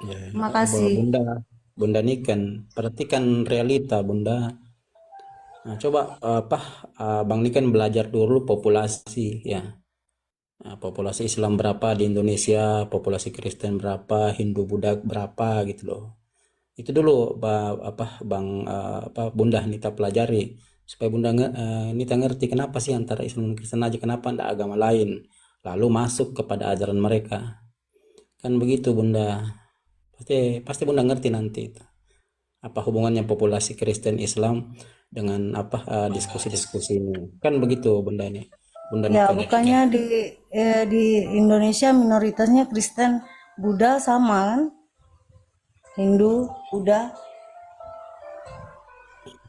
Ya, Terima kasih. Bunda, Bunda Niken, perhatikan realita, Bunda. Nah, coba Bang Niken belajar dulu populasi, ya. Nah, populasi Islam berapa di Indonesia, populasi Kristen berapa, Hindu Buddha berapa gitu loh. Itu dulu Bunda Nita pelajari supaya Nita ngerti kenapa sih antara Islam dan Kristen aja, kenapa tidak agama lain. Lalu masuk kepada ajaran mereka. Kan begitu Bunda. Pasti pasti Bunda ngerti nanti itu. Apa hubungannya populasi Kristen Islam dengan diskusi-diskusi ini. Kan begitu Bunda ini. Bunda Ya, Nika nih. bukannya di Indonesia minoritasnya Kristen, Buddha sama kan? Hindu, Buddha.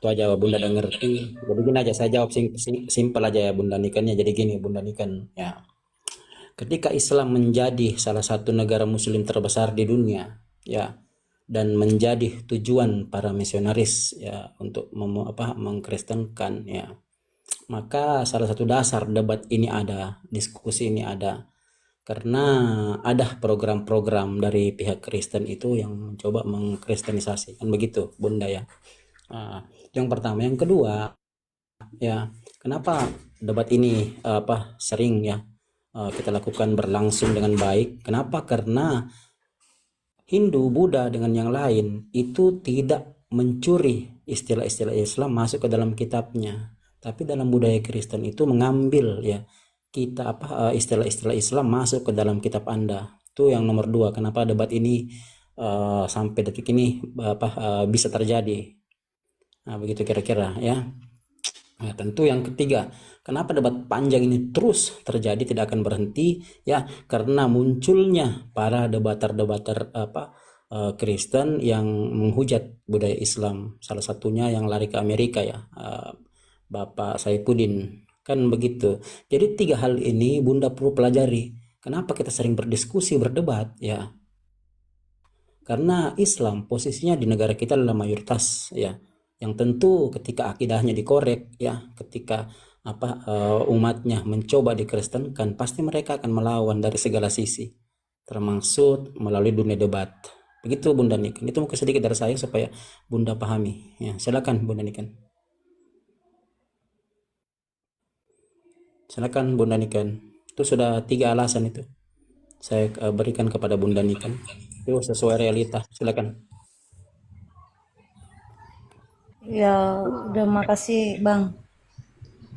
Itu aja Bunda udah ngerti. Jadi gini aja saya jawab simpel aja ya Bunda Nikannya. Jadi gini Bunda Nikan ya. Ketika Islam menjadi salah satu negara muslim terbesar di dunia ya, dan menjadi tujuan para misionaris ya untuk mengkristenkan ya, maka salah satu dasar debat ini ada, diskusi ini ada karena ada program-program dari pihak Kristen itu yang mencoba mengkristenisasi kan begitu Bunda ya. Yang pertama, yang kedua ya, kenapa debat ini sering ya kita lakukan berlangsung dengan baik? Kenapa? Karena Hindu, Buddha dengan yang lain itu tidak mencuri istilah-istilah Islam masuk ke dalam kitabnya. Tapi dalam budaya Kristen itu mengambil ya kita istilah-istilah Islam masuk ke dalam kitab Anda. Itu yang nomor dua. Kenapa debat ini sampai detik ini bisa terjadi? Nah, begitu kira-kira ya. Nah, tentu yang ketiga, kenapa debat panjang ini terus terjadi tidak akan berhenti ya karena munculnya para debater-debater Kristen yang menghujat budaya Islam. Salah satunya yang lari ke Amerika ya, Bapak Saifuddin. Kan begitu. Jadi tiga hal ini Bunda perlu pelajari. Kenapa kita sering berdiskusi, berdebat ya? Karena Islam posisinya di negara kita adalah mayoritas ya. Yang tentu ketika akidahnya dikorek ya, ketika umatnya mencoba dikristenkan, pasti mereka akan melawan dari segala sisi, termasuk melalui dunia debat. Begitu Bunda Niken. Itu mungkin sedikit dari saya supaya Bunda pahami. Ya, silakan Bunda Niken. Silakan Bunda Niken. Itu sudah tiga alasan itu. Saya berikan kepada Bunda Niken. Itu sesuai realita. Silakan. Ya, udah makasih Bang.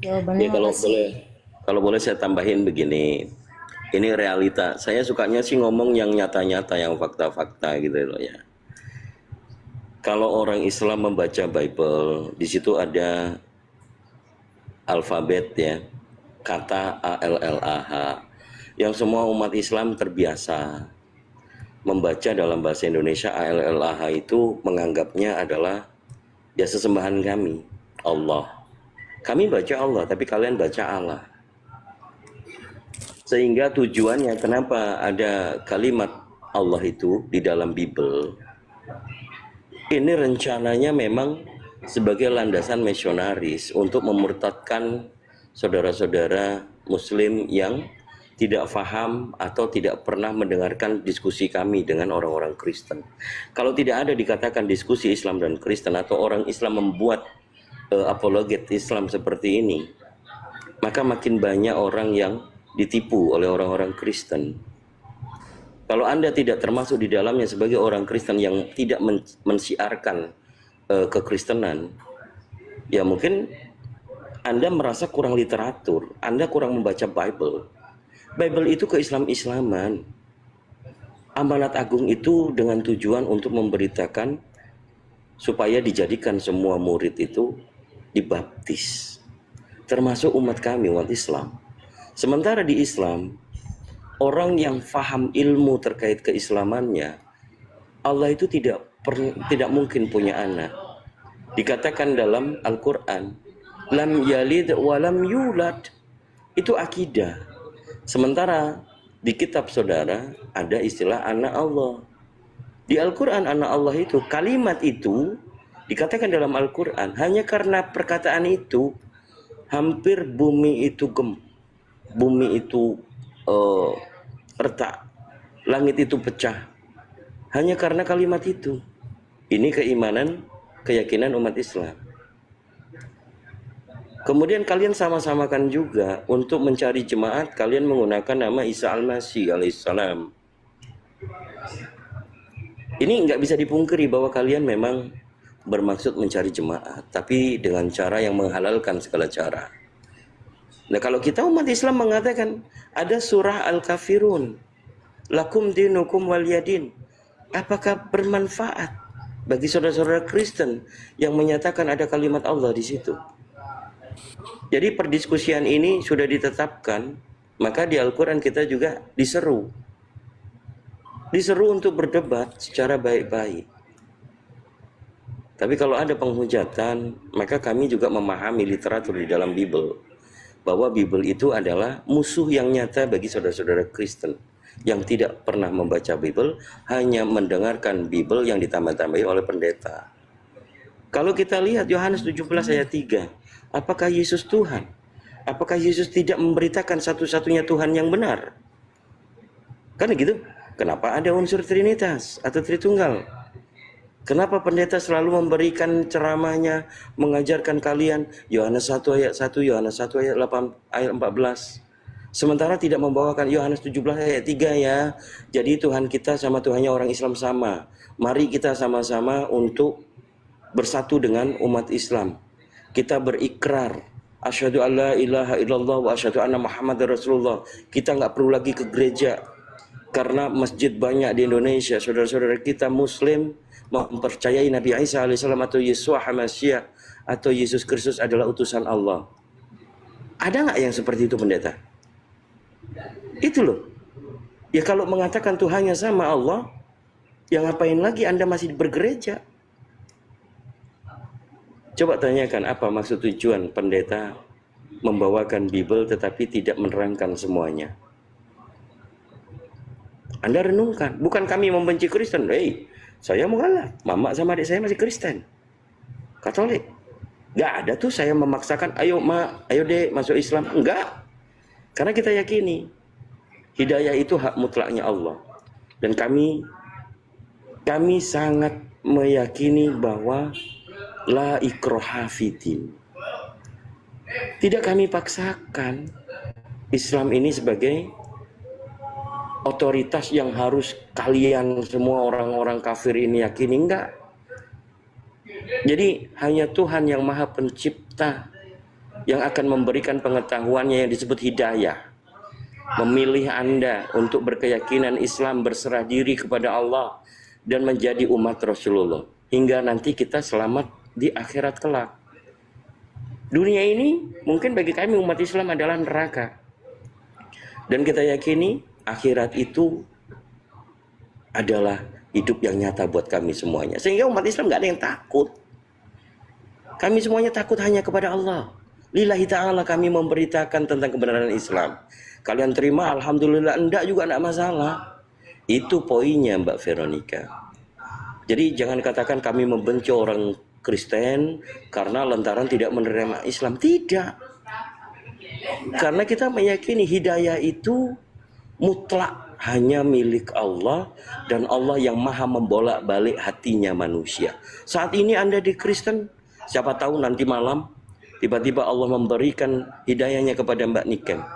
Jawabannya Ya makasih. kalau boleh saya tambahin begini. Ini realita. Saya sukanya sih ngomong yang nyata-nyata, yang fakta-fakta gitu loh ya. Kalau orang Islam membaca Bible, di situ ada alfabet ya, kata ALLAH, yang semua umat Islam terbiasa membaca dalam bahasa Indonesia. ALLAH itu menganggapnya adalah ya sesembahan kami, Allah. Kami baca Allah, tapi kalian baca Allah. Sehingga tujuannya kenapa ada kalimat Allah itu di dalam Bible, ini rencananya memang sebagai landasan misionaris untuk memurtadkan saudara-saudara muslim yang tidak faham atau tidak pernah mendengarkan diskusi kami dengan orang-orang Kristen. Kalau tidak ada dikatakan diskusi Islam dan Kristen, atau orang Islam membuat apologet Islam seperti ini, maka makin banyak orang yang ditipu oleh orang-orang Kristen. Kalau Anda tidak termasuk di dalamnya sebagai orang Kristen yang tidak mensiarkan kekristenan, ya mungkin Anda merasa kurang literatur, Anda kurang membaca Bible. Bible itu keislam-islaman. Amanat agung itu dengan tujuan untuk memberitakan supaya dijadikan semua murid itu dibaptis, termasuk umat kami, umat Islam. Sementara di Islam, orang yang faham ilmu terkait keislamannya, Allah itu tidak mungkin punya anak. Dikatakan dalam Al-Quran, lam yalid walam yulad. Itu akidah. Sementara di kitab saudara ada istilah anak Allah. Di Al-Quran anak Allah itu, kalimat itu dikatakan dalam Al-Quran, hanya karena perkataan itu hampir bumi itu retak, langit itu pecah, hanya karena kalimat itu. Ini keimanan, keyakinan umat Islam. Kemudian kalian sama-samakan juga untuk mencari jemaat, kalian menggunakan nama Isa Al-Masih alaihissalam. Ini nggak bisa dipungkiri bahwa kalian memang bermaksud mencari jemaat, tapi dengan cara yang menghalalkan segala cara. Nah, kalau kita umat Islam mengatakan ada surah Al-Kafirun, lakum dinukum waliyadin, apakah bermanfaat bagi saudara-saudara Kristen yang menyatakan ada kalimat Allah di situ? Jadi perdiskusian ini sudah ditetapkan, maka di Al-Quran kita juga diseru untuk berdebat secara baik-baik. Tapi kalau ada penghujatan, maka kami juga memahami literatur di dalam Bible, bahwa Bible itu adalah musuh yang nyata bagi saudara-saudara Kristen yang tidak pernah membaca Bible, hanya mendengarkan Bible yang ditambah-tambahi oleh pendeta. Kalau kita lihat Yohanes 17 ayat 3, apakah Yesus Tuhan? Apakah Yesus tidak memberitakan satu-satunya Tuhan yang benar? Kan gitu. Kenapa ada unsur Trinitas atau Tritunggal? Kenapa pendeta selalu memberikan ceramahnya, mengajarkan kalian Yohanes 1 ayat 1, Yohanes 1 ayat 8, ayat 14. Sementara tidak membawakan Yohanes 17 ayat 3 ya. Jadi Tuhan kita sama Tuhannya orang Islam sama. Mari kita sama-sama untuk bersatu dengan umat Islam. Kita berikrar asyhadu alla ilaha illallah wa asyhadu anna Muhammadar Rasulullah. Kita nggak perlu lagi ke gereja karena masjid banyak di Indonesia. Saudara-saudara kita Muslim mempercayai Nabi Isa alaihissalam atau Yeshua HaMasyiah atau Yesus Kristus adalah utusan Allah. Ada nggak yang seperti itu pendeta? Itu loh. Ya kalau mengatakan Tuhannya sama Allah, ya ngapain lagi Anda masih bergereja? Coba tanyakan apa maksud tujuan pendeta membawakan Bible tetapi tidak menerangkan semuanya. Anda renungkan, bukan kami membenci Kristen. Saya mengalah, mama sama adik saya masih Kristen, Katolik. Gak ada tuh saya memaksakan, ayo ma, ayo dek masuk Islam. Enggak, karena kita yakini hidayah itu hak mutlaknya Allah. Dan kami sangat meyakini bahwa la ikraha fiddin. Tidak kami paksakan Islam ini sebagai otoritas yang harus kalian semua orang-orang kafir ini yakini. Enggak. Jadi hanya Tuhan yang Maha Pencipta yang akan memberikan pengetahuannya yang disebut hidayah, memilih Anda untuk berkeyakinan Islam, berserah diri kepada Allah dan menjadi umat Rasulullah hingga nanti kita selamat di akhirat kelak. Dunia ini mungkin bagi kami umat Islam adalah neraka, dan kita yakini akhirat itu adalah hidup yang nyata buat kami semuanya. Sehingga umat Islam gak ada yang takut. Kami semuanya takut hanya kepada Allah. Lillahi ta'ala kami memberitakan tentang kebenaran Islam. Kalian terima, alhamdulillah. Enggak juga enggak masalah. Itu poinnya Mbak Veronica. Jadi jangan katakan kami membenci orang Kristen karena lantaran tidak menerima Islam. Tidak. Karena kita meyakini hidayah itu mutlak hanya milik Allah, dan Allah yang maha membolak-balik hatinya manusia. Saat ini Anda di Kristen, siapa tahu nanti malam tiba-tiba Allah memberikan hidayahnya kepada Mbak Niken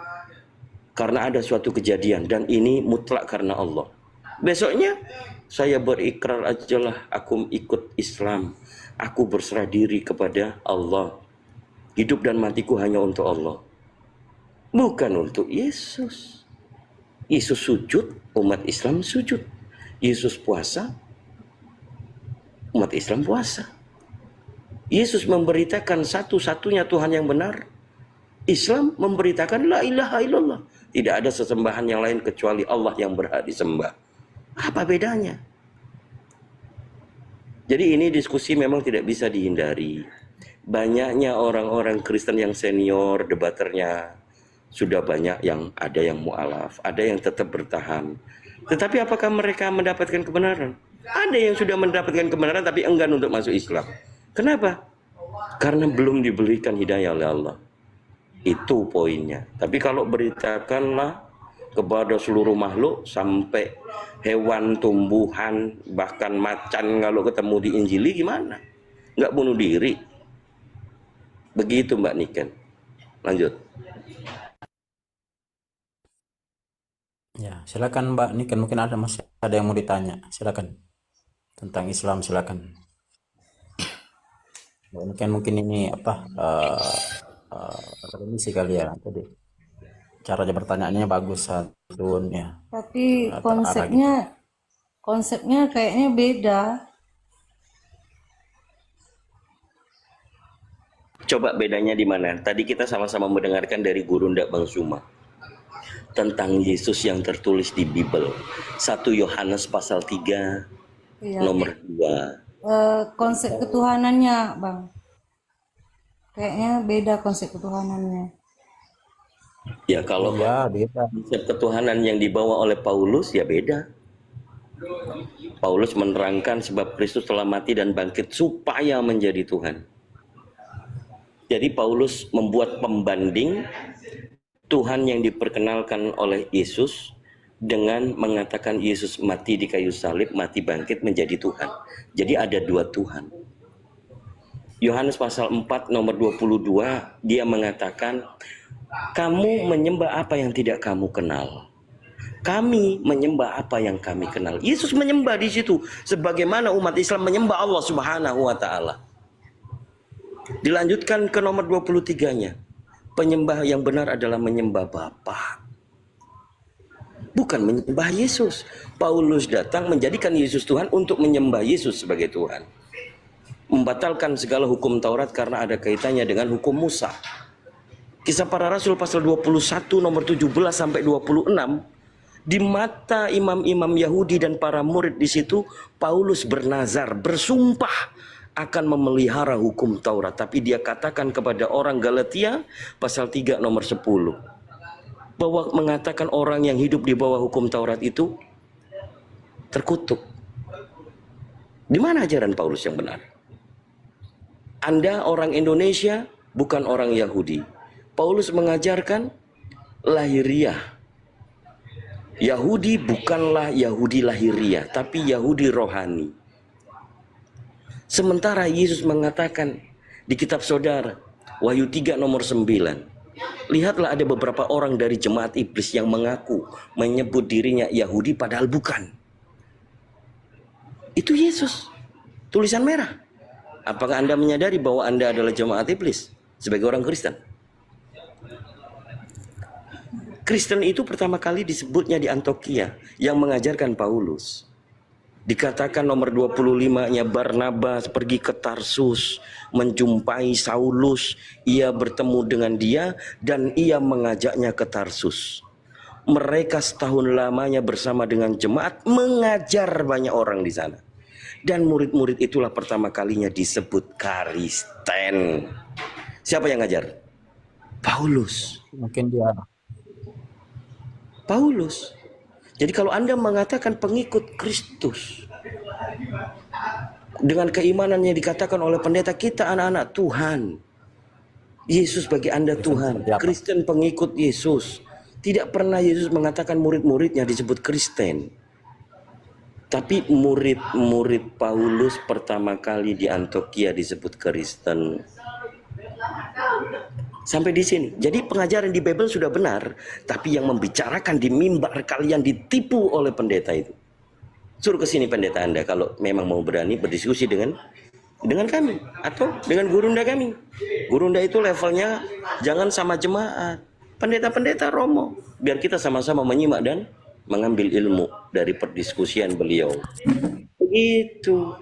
karena ada suatu kejadian, dan ini mutlak karena Allah. Besoknya saya berikrar ajalah aku ikut Islam, aku berserah diri kepada Allah, hidup dan matiku hanya untuk Allah, bukan untuk Yesus. Yesus sujud, umat Islam sujud. Yesus puasa, umat Islam puasa. Yesus memberitakan satu-satunya Tuhan yang benar. Islam memberitakan la ilaha illallah. Tidak ada sesembahan yang lain kecuali Allah yang berhak disembah. Apa bedanya? Jadi ini diskusi memang tidak bisa dihindari. Banyaknya orang-orang Kristen yang senior, debaternya, sudah banyak yang ada yang mu'alaf, ada yang tetap bertahan. Tetapi apakah mereka mendapatkan kebenaran? Ada yang sudah mendapatkan kebenaran tapi enggan untuk masuk Islam. Kenapa? Karena belum diberikan hidayah oleh Allah. Itu poinnya. Tapi kalau beritakanlah kepada seluruh makhluk sampai hewan, tumbuhan, bahkan macan kalau ketemu di Injili gimana? Nggak bunuh diri. Begitu Mbak Niken. Lanjut. Ya, silakan Mbak Niken, mungkin masih ada yang mau ditanya. Silakan. Tentang Islam silakan. Mungkin ini apa akademisi kali ya tadi. Cara pertanyaannya bagus santun ya. Tapi Terarah gitu. konsepnya kayaknya beda. Coba bedanya di mana? Tadi kita sama-sama mendengarkan dari Guru Ndak Bang Suma tentang Yesus yang tertulis di Bible. 1 Yohanes pasal 3 Iya. nomor 2. Konsep ketuhanannya, Bang. Kayaknya beda konsep ketuhanannya. Ya kalau Ya, beda. konsep ketuhanan yang dibawa oleh Paulus ya beda. Paulus menerangkan sebab Kristus telah mati dan bangkit supaya menjadi Tuhan. Jadi Paulus membuat pembanding Tuhan yang diperkenalkan oleh Yesus dengan mengatakan Yesus mati di kayu salib, mati bangkit menjadi Tuhan. Jadi ada dua Tuhan. Yohanes pasal 4 nomor 22 dia mengatakan, kamu menyembah apa yang tidak kamu kenal. Kami menyembah apa yang kami kenal. Yesus menyembah di situ sebagaimana umat Islam menyembah Allah Subhanahu wa taala. Dilanjutkan ke nomor 23-nya. Penyembah yang benar adalah menyembah Bapa, bukan menyembah Yesus. Paulus datang menjadikan Yesus Tuhan untuk menyembah Yesus sebagai Tuhan. Membatalkan segala hukum Taurat karena ada kaitannya dengan hukum Musa. Kisah Para Rasul pasal 21 nomor 17 sampai 26. Di mata imam-imam Yahudi dan para murid di situ, Paulus bernazar, bersumpah akan memelihara hukum Taurat. Tapi dia katakan kepada orang Galatia pasal 3 nomor 10. Bahwa mengatakan orang yang hidup di bawah hukum Taurat itu terkutuk. Di mana ajaran Paulus yang benar? Anda orang Indonesia, bukan orang Yahudi. Paulus mengajarkan lahiriah. Yahudi bukanlah Yahudi lahiriah, tapi Yahudi rohani. Sementara Yesus mengatakan di kitab saudara, Wahyu 3 nomor 9. Lihatlah ada beberapa orang dari jemaat iblis yang mengaku menyebut dirinya Yahudi padahal bukan. Itu Yesus. Tulisan merah. Apakah Anda menyadari bahwa Anda adalah jemaat iblis sebagai orang Kristen? Kristen itu pertama kali disebutnya di Antioquia yang mengajarkan Paulus. Dikatakan nomor 25-nya Barnabas pergi ke Tarsus menjumpai Saulus, ia bertemu dengan dia dan ia mengajaknya ke Tarsus. Mereka setahun lamanya bersama dengan jemaat mengajar banyak orang di sana. Dan murid-murid itulah pertama kalinya disebut Kristen. Siapa yang ngajar? Paulus. Mungkin dia Paulus. Jadi kalau Anda mengatakan pengikut Kristus dengan keimanan yang dikatakan oleh pendeta, kita anak-anak Tuhan, Yesus bagi Anda Tuhan, Kristen pengikut Yesus. Tidak pernah Yesus mengatakan murid-muridnya disebut Kristen. Tapi murid-murid Paulus pertama kali di Antioquia disebut Kristen. Sampai di sini. Jadi pengajaran di Bible sudah benar, tapi yang membicarakan di mimbar kalian ditipu oleh pendeta itu. Suruh ke sini pendeta Anda kalau memang mau berani berdiskusi dengan kami atau dengan gurunda kami. Gurunda itu levelnya jangan sama jemaat. Pendeta-pendeta romo, biar kita sama-sama menyimak dan mengambil ilmu dari perdiskusian beliau. Begitu.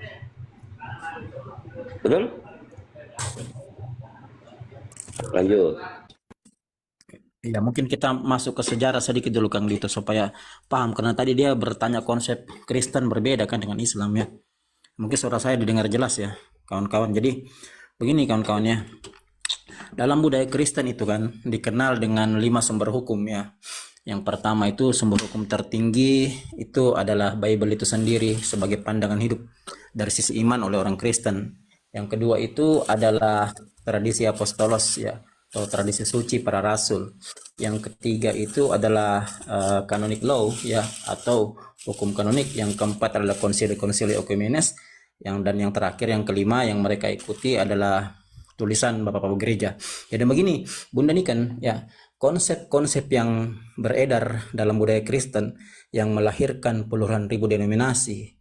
Betul? Lanjut. ya mungkin kita masuk ke sejarah sedikit dulu Kang Lito supaya paham, karena tadi dia bertanya konsep Kristen berbeda kan dengan Islam ya. Mungkin suara saya didengar jelas ya kawan-kawan. Jadi begini kawan-kawan ya. Dalam budaya Kristen itu kan dikenal dengan 5 sumber hukum ya. Yang pertama itu sumber hukum tertinggi itu adalah Bible itu sendiri sebagai pandangan hidup dari sisi iman oleh orang Kristen. Yang kedua itu adalah tradisi apostolos ya, atau tradisi suci para rasul. Yang ketiga itu adalah canonic law ya, atau hukum kanonik. Yang keempat adalah konsili-konsili Oikumenes. Dan yang terakhir, yang kelima yang mereka ikuti adalah tulisan bapak-bapak gereja. Jadi begini, Bunda Niken ya, konsep-konsep yang beredar dalam budaya Kristen yang melahirkan puluhan ribu denominasi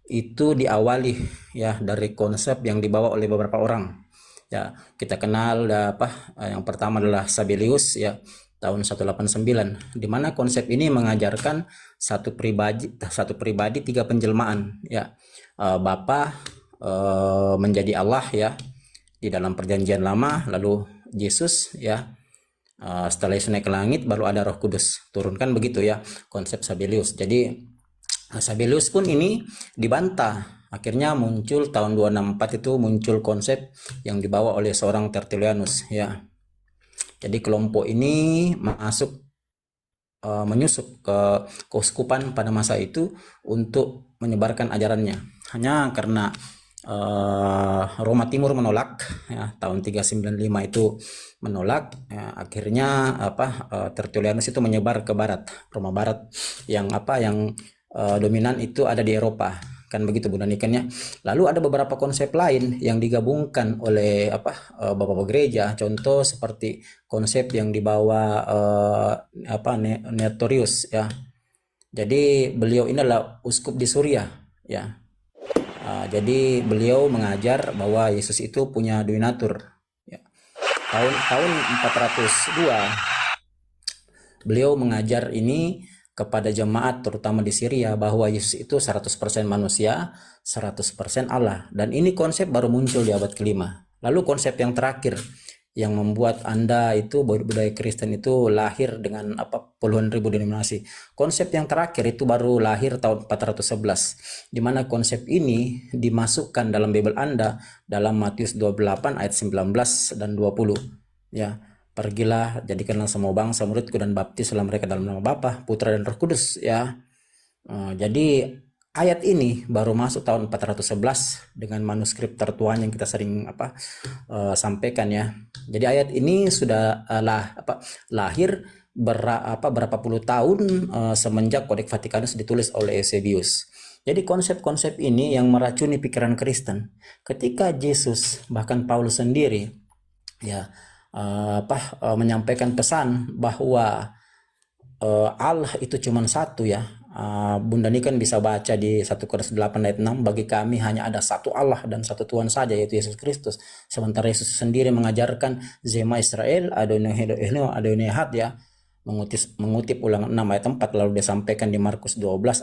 itu diawali ya dari konsep yang dibawa oleh beberapa orang. Ya, kita kenal yang pertama adalah Sabellius ya, tahun 189, di mana konsep ini mengajarkan satu pribadi tiga penjelmaan ya. Bapa menjadi Allah ya di dalam perjanjian lama, lalu Yesus ya, setelah Yesus naik ke langit baru ada Roh Kudus turunkan, begitu ya konsep Sabellius. Jadi Sabellius pun ini dibantah, akhirnya muncul tahun 264 itu muncul konsep yang dibawa oleh seorang Tertullianus ya. Jadi kelompok ini menyusup ke keuskupan pada masa itu untuk menyebarkan ajarannya. Hanya karena Roma Timur menolak ya, tahun 395 itu menolak ya, akhirnya Tertullianus itu menyebar ke barat, Roma Barat, yang dominan itu ada di Eropa, kan begitu Bunda Niken ya. Lalu ada beberapa konsep lain yang digabungkan oleh bapak-bapak gereja, contoh seperti konsep yang dibawa Nestorius ya. Jadi beliau ini adalah uskup di Suriah ya. Jadi beliau mengajar bahwa Yesus itu punya dominatur ya. Tahun 402 beliau mengajar ini kepada jemaat terutama di Syria bahwa Yesus itu 100% manusia, 100% Allah. Dan ini konsep baru muncul di abad kelima. Lalu konsep yang terakhir yang membuat Anda itu budaya Kristen itu lahir dengan puluhan ribu denominasi. Konsep yang terakhir itu baru lahir tahun 411, di mana konsep ini dimasukkan dalam Bible Anda dalam Matius 28 ayat 19 dan 20 ya. Pergilah, jadikanlah semua bangsa muridku dan baptislah mereka dalam nama Bapa, Putra dan Roh Kudus ya. Jadi ayat ini baru masuk tahun 411 dengan manuskrip tertuanya yang kita sering sampaikan ya. Jadi ayat ini sudah lahir berapa puluh tahun semenjak Kodeks Vatikanus ditulis oleh Eusebius. Jadi konsep-konsep ini yang meracuni pikiran Kristen. Ketika Yesus bahkan Paulus sendiri ya menyampaikan pesan bahwa Allah itu cuma satu ya. Bunda Niken bisa baca di 1 Korintus 8 ayat 6, bagi kami hanya ada satu Allah dan satu Tuhan saja, yaitu Yesus Kristus. Sementara Yesus sendiri mengajarkan Zema Israel Adonai Elohim Adonai Ehad ya, mengutip Ulangan 6 ayat 4, lalu dia sampaikan di Markus 12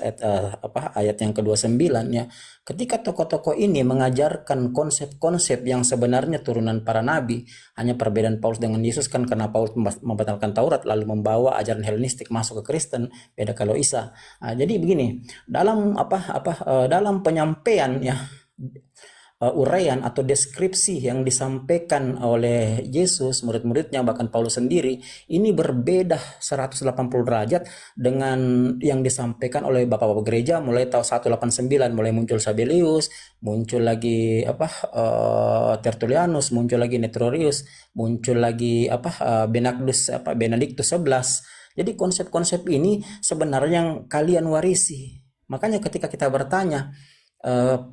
ayat yang ke-29 ya. Ketika tokoh-tokoh ini mengajarkan konsep-konsep yang sebenarnya turunan para nabi, hanya perbedaan Paulus dengan Yesus kan karena Paulus membatalkan Taurat lalu membawa ajaran Helenistik masuk ke Kristen, beda kalau Isa. Jadi begini, dalam dalam penyampaian ya, uraian atau deskripsi yang disampaikan oleh Yesus, murid-muridnya, bahkan Paulus sendiri, ini berbeda 180 derajat dengan yang disampaikan oleh bapak-bapak gereja mulai tahun 189, mulai muncul Sabellius, muncul lagi Tertullianus, muncul lagi Nestorius, muncul lagi Benedictus 11. Jadi konsep-konsep ini sebenarnya yang kalian warisi. Makanya ketika kita bertanya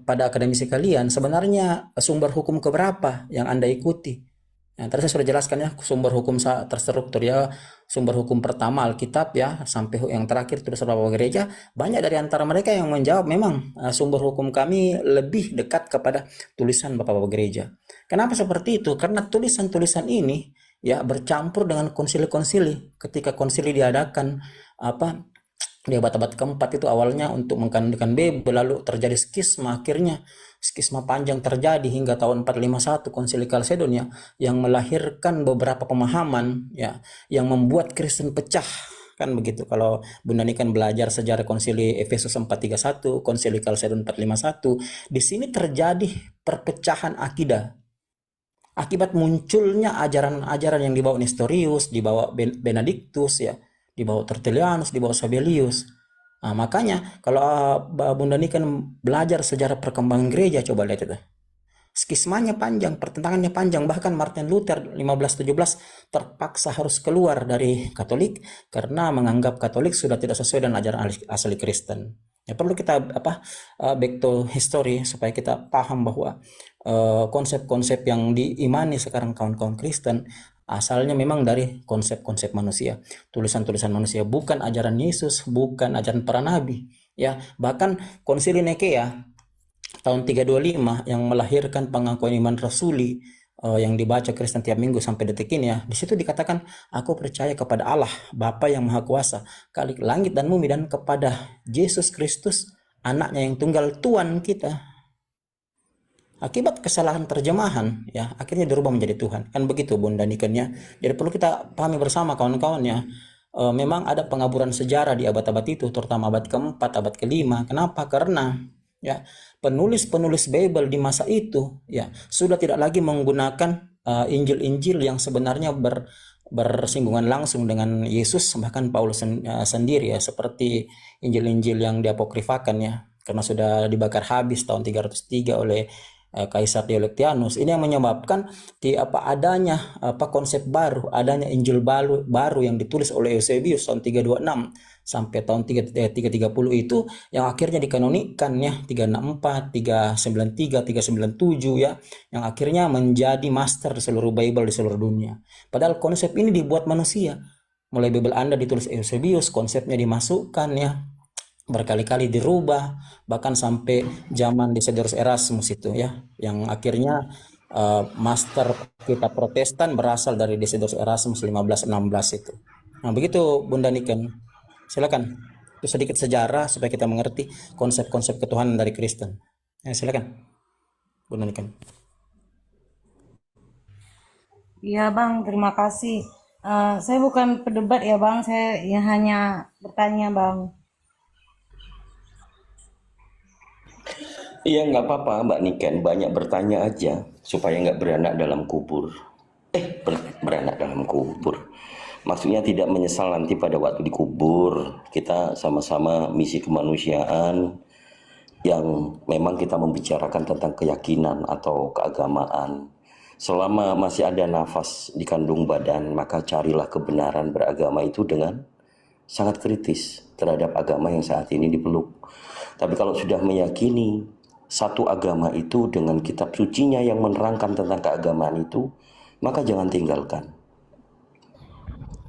pada akademisi kalian, sebenarnya sumber hukum keberapa yang Anda ikuti? Tadi saya sudah jelaskan ya, sumber hukum terstruktur ya. Sumber hukum pertama Alkitab ya, sampai yang terakhir tulisan bapak gereja. Banyak dari antara mereka yang menjawab memang sumber hukum kami lebih dekat kepada tulisan bapak-bapak gereja. Kenapa seperti itu? Karena tulisan-tulisan ini ya bercampur dengan konsili-konsili. Ketika konsili diadakan di abad-abad keempat itu awalnya untuk mengkanonikan Bible, lalu terjadi skisma, akhirnya skisma panjang terjadi hingga tahun 451 Konsili Kalsedonia yang melahirkan beberapa pemahaman ya yang membuat Kristen pecah, kan begitu. Kalau Bunda Niken belajar sejarah Konsili Efesus 431, Konsili Kalsedon 451, di sini terjadi perpecahan akidah akibat munculnya ajaran-ajaran yang dibawa Nestorius, dibawa Benedictus ya, dibawa Tertullianus, dibawa Sabellius. Makanya kalau Bunda Niken belajar sejarah perkembangan gereja, coba lihat itu. skismanya panjang, pertentangannya panjang. Bahkan Martin Luther 1517 terpaksa harus keluar dari Katolik karena menganggap Katolik sudah tidak sesuai dengan ajaran asli Kristen. Ya, perlu kita back to history supaya kita paham bahwa konsep-konsep yang diimani sekarang kawan-kawan Kristen asalnya memang dari konsep-konsep manusia, tulisan-tulisan manusia, bukan ajaran Yesus, bukan ajaran para nabi. Ya, bahkan Konsili Nikea tahun 325 yang melahirkan pengakuan iman rasuli yang dibaca Kristen tiap minggu sampai detik ini, ya, di situ dikatakan, aku percaya kepada Allah Bapa yang Maha Kuasa, Khalik langit dan bumi, dan kepada Yesus Kristus, anaknya yang tunggal, Tuhan kita. Akibat kesalahan terjemahan, ya, akhirnya dirubah menjadi Tuhan. Kan begitu Bunda Nikennya. Jadi perlu kita pahami bersama kawan-kawan, ya. Memang ada pengaburan sejarah di abad-abad itu, terutama abad keempat, abad kelima. Kenapa? Karena, ya, penulis-penulis Bible di masa itu, ya, sudah tidak lagi menggunakan Injil-Injil yang sebenarnya bersinggungan langsung dengan Yesus, bahkan Paulus sendiri, ya, seperti Injil-Injil yang diapokrifakan, ya, karena sudah dibakar habis tahun 303 oleh Kaisar Diocletianus. Ini yang menyebabkan adanya konsep baru, adanya Injil baru yang ditulis oleh Eusebius tahun 326 sampai tahun 330 itu, yang akhirnya dikanonikan, ya, 364, 393, 397, ya, yang akhirnya menjadi master di seluruh Bible di seluruh dunia. Padahal konsep ini dibuat manusia. Mulai Bible Anda ditulis Eusebius, konsepnya dimasukkan, ya, berkali-kali dirubah, bahkan sampai zaman Desiderius Erasmus itu, ya, yang akhirnya master kitab Protestan berasal dari Desiderius Erasmus 1516 itu. Nah, begitu Bunda Niken. Silakan. Itu sedikit sejarah supaya kita mengerti konsep-konsep ketuhanan dari Kristen. Ya, silakan Bunda Niken. Iya Bang, terima kasih. Saya bukan pedebat ya Bang, saya ya hanya bertanya Bang. Iya, nggak apa-apa Mbak Niken, banyak bertanya aja supaya nggak beranak dalam kubur. Beranak dalam kubur. Maksudnya tidak menyesal nanti pada waktu dikubur. Kita sama-sama misi kemanusiaan yang memang kita membicarakan tentang keyakinan atau keagamaan. Selama masih ada nafas di kandung badan, maka carilah kebenaran beragama itu dengan sangat kritis terhadap agama yang saat ini dipeluk. Tapi kalau sudah meyakini satu agama itu dengan kitab sucinya yang menerangkan tentang keagamaan itu, maka jangan tinggalkan.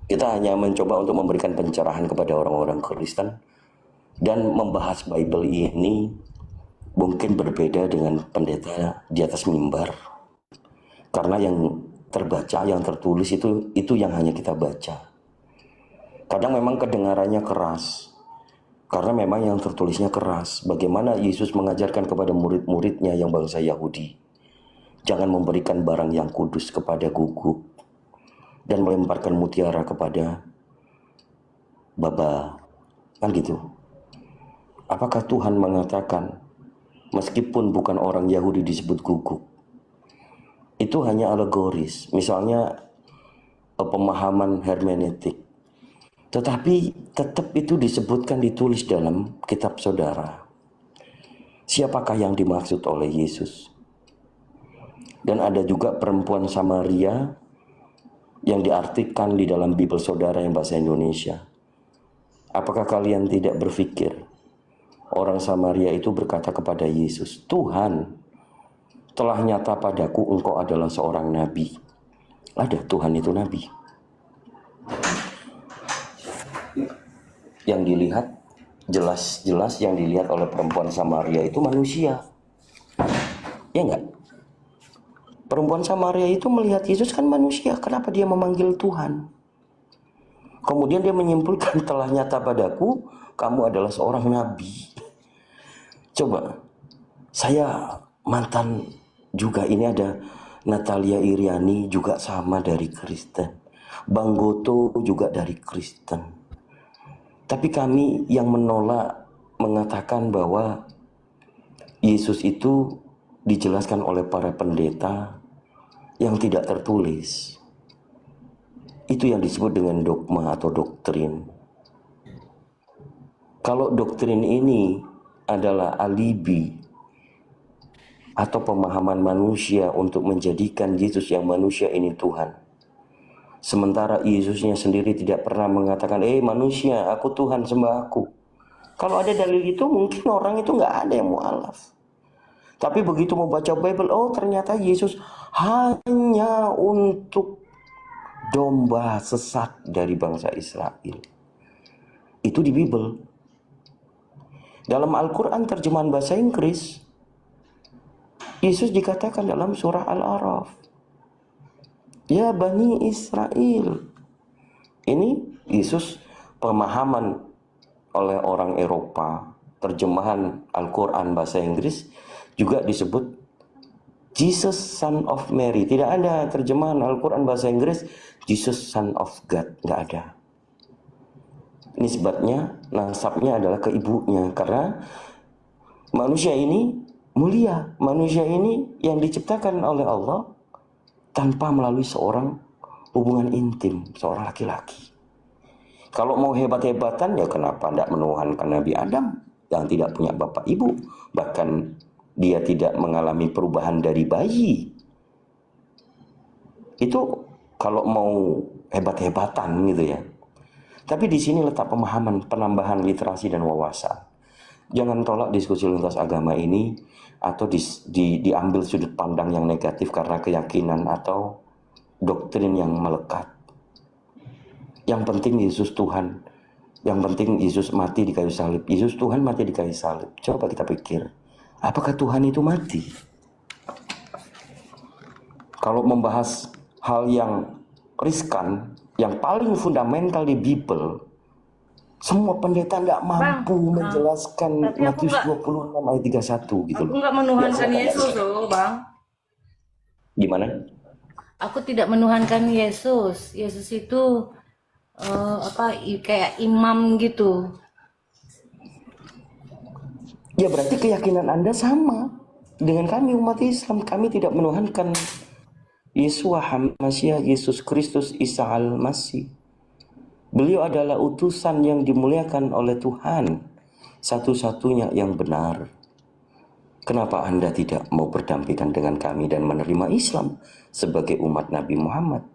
Kita hanya mencoba untuk memberikan pencerahan kepada orang-orang Kristen dan membahas Bible ini mungkin berbeda dengan pendeta di atas mimbar, karena yang terbaca, yang tertulis itu yang hanya kita baca. Kadang memang kedengarannya keras, karena memang yang tertulisnya keras. Bagaimana Yesus mengajarkan kepada murid-muridnya yang bangsa Yahudi, jangan memberikan barang yang kudus kepada guguk dan melemparkan mutiara kepada baba, kan gitu. Apakah Tuhan mengatakan meskipun bukan orang Yahudi disebut guguk? Itu hanya alegoris, misalnya pemahaman hermeneutik. Tetapi tetap itu disebutkan, ditulis dalam kitab saudara. Siapakah yang dimaksud oleh Yesus? Dan ada juga perempuan Samaria yang diartikan di dalam Bible saudara yang bahasa Indonesia. Apakah kalian tidak berpikir orang Samaria itu berkata kepada Yesus, Tuhan, telah nyata padaku engkau adalah seorang nabi. Ada, Tuhan itu nabi. Yang dilihat, jelas-jelas yang dilihat oleh perempuan Samaria itu manusia. Ya enggak? Perempuan Samaria itu melihat Yesus kan manusia. Kenapa dia memanggil Tuhan? Kemudian dia menyimpulkan, telah nyata padaku kamu adalah seorang nabi. Coba, saya mantan juga, ini ada Natalia Iriani juga sama dari Kristen, Bang Goto juga dari Kristen. Tapi kami yang menolak mengatakan bahwa Yesus itu dijelaskan oleh para pendeta yang tidak tertulis. Itu yang disebut dengan dogma atau doktrin. Kalau doktrin ini adalah alibi atau pemahaman manusia untuk menjadikan Yesus yang manusia ini Tuhan. Sementara Yesusnya sendiri tidak pernah mengatakan, manusia, aku Tuhan, sembah aku. Kalau ada dalil itu, mungkin orang itu nggak ada yang mu'alaf. Tapi begitu membaca Bible, ternyata Yesus hanya untuk domba sesat dari bangsa Israel. Itu di Bible. Dalam Al-Quran terjemahan bahasa Inggris, Yesus dikatakan dalam surah Al-A'raf, ya Bani Israel. Ini Yesus pemahaman oleh orang Eropa, terjemahan Al-Quran bahasa Inggris juga disebut Jesus Son of Mary. Tidak ada terjemahan Al-Quran bahasa Inggris Jesus Son of God, nggak ada. Nisbatnya, nasabnya adalah ke ibunya, karena manusia ini mulia, manusia ini yang diciptakan oleh Allah tanpa melalui seorang hubungan intim, seorang laki-laki. Kalau mau hebat-hebatan, ya kenapa tidak menuhankan Nabi Adam yang tidak punya bapak ibu, bahkan dia tidak mengalami perubahan dari bayi. Itu kalau mau hebat-hebatan gitu ya. Tapi di sini letak pemahaman, penambahan literasi dan wawasan. Jangan tolak diskusi lintas agama ini atau diambil sudut pandang yang negatif karena keyakinan atau doktrin yang melekat. Yang penting Yesus Tuhan. Yang penting Yesus mati di kayu salib. Yesus Tuhan mati di kayu salib. Coba kita pikir, apakah Tuhan itu mati? Kalau membahas hal yang riskan, yang paling fundamental di Bible, semua pendeta nggak mampu menjelaskan tapi aku Matius nggak- 26 ayat 31 gitu Aku loh. nggak menuhankan Ya, Yesus loh, Bang. Gimana? Aku tidak menuhankan Yesus. Yesus itu kayak imam gitu. Ya berarti keyakinan Anda sama dengan kami umat Islam. Kami tidak menuhankan Yesua HaMasyiah, Yesus Kristus Isa Al-Masih. Beliau adalah utusan yang dimuliakan oleh Tuhan, satu-satunya yang benar. Kenapa Anda tidak mau berdampingan dengan kami dan menerima Islam sebagai umat Nabi Muhammad?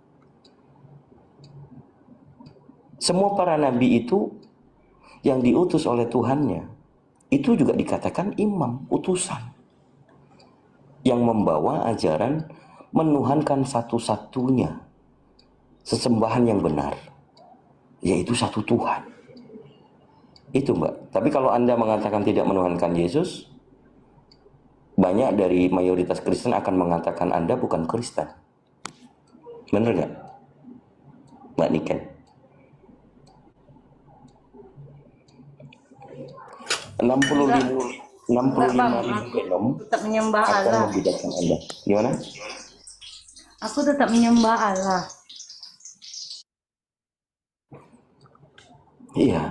Semua para nabi itu yang diutus oleh Tuhannya, itu juga dikatakan imam, utusan, yang membawa ajaran menuhankan satu-satunya sesembahan yang benar, yaitu satu Tuhan. Itu Mbak. Tapi kalau Anda mengatakan tidak menuhankan Yesus, banyak dari mayoritas Kristen akan mengatakan Anda bukan Kristen. Bener nggak, Mbak Niken? 65 Enggak, Bang. ribu Aku genom tetap menyembah akan Allah. membedakan Anda. Gimana? Aku tetap menyembah Allah. Iya.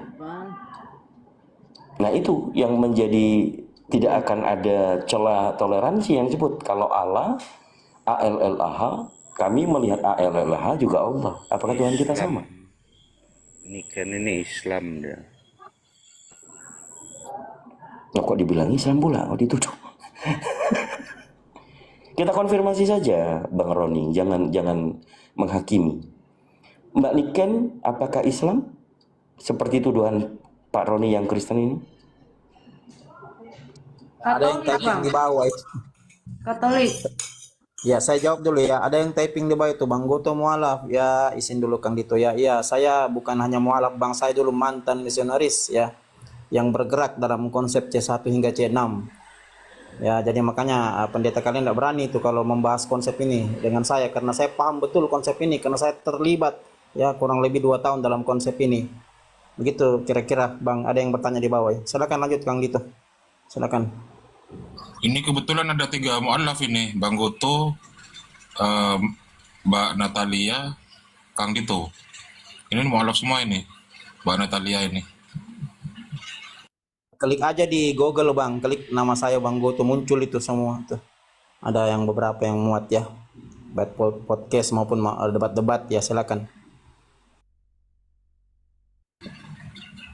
Nah itu yang menjadi tidak akan ada celah toleransi yang disebut. Kalau Allah, ALLAH, kami melihat ALLAH juga Allah. Apakah Tuhan kita sama? Ini kan ini Islam dia. Nah, kok dibilang Islam pula? Kok dituduh? Kita konfirmasi saja, Bang Roni. Jangan menghakimi. Mbak Niken, apakah Islam? Seperti tuduhan Pak Roni yang Kristen ini? Ada yang Katolik, typing Bang. di bawah itu. Katolik. Ya, saya jawab dulu ya. Ada yang typing di bawah itu, Bang Goto mualaf. Ya, izin dulu Kang Dito ya. Iya, saya bukan hanya mualaf, Bang. Saya dulu mantan misionaris ya, yang bergerak dalam konsep C1 hingga C6. Ya, jadi makanya pendeta kalian tidak berani itu kalau membahas konsep ini dengan saya, karena saya paham betul konsep ini, karena saya terlibat ya kurang lebih 2 tahun dalam konsep ini. Begitu kira-kira, Bang. Ada yang bertanya di bawah ya. Silakan lanjut Kang Dito. Silakan. Ini kebetulan ada 3 mu'alaf ini, Bang Goto, em, Mbak Natalia, Kang Dito. Ini mu'alaf semua ini, Mbak Natalia ini. Klik aja di Google Bang, klik nama saya Bang Goto, muncul itu semua tuh. Ada yang beberapa yang muat ya, baik podcast maupun debat-debat ya, silakan.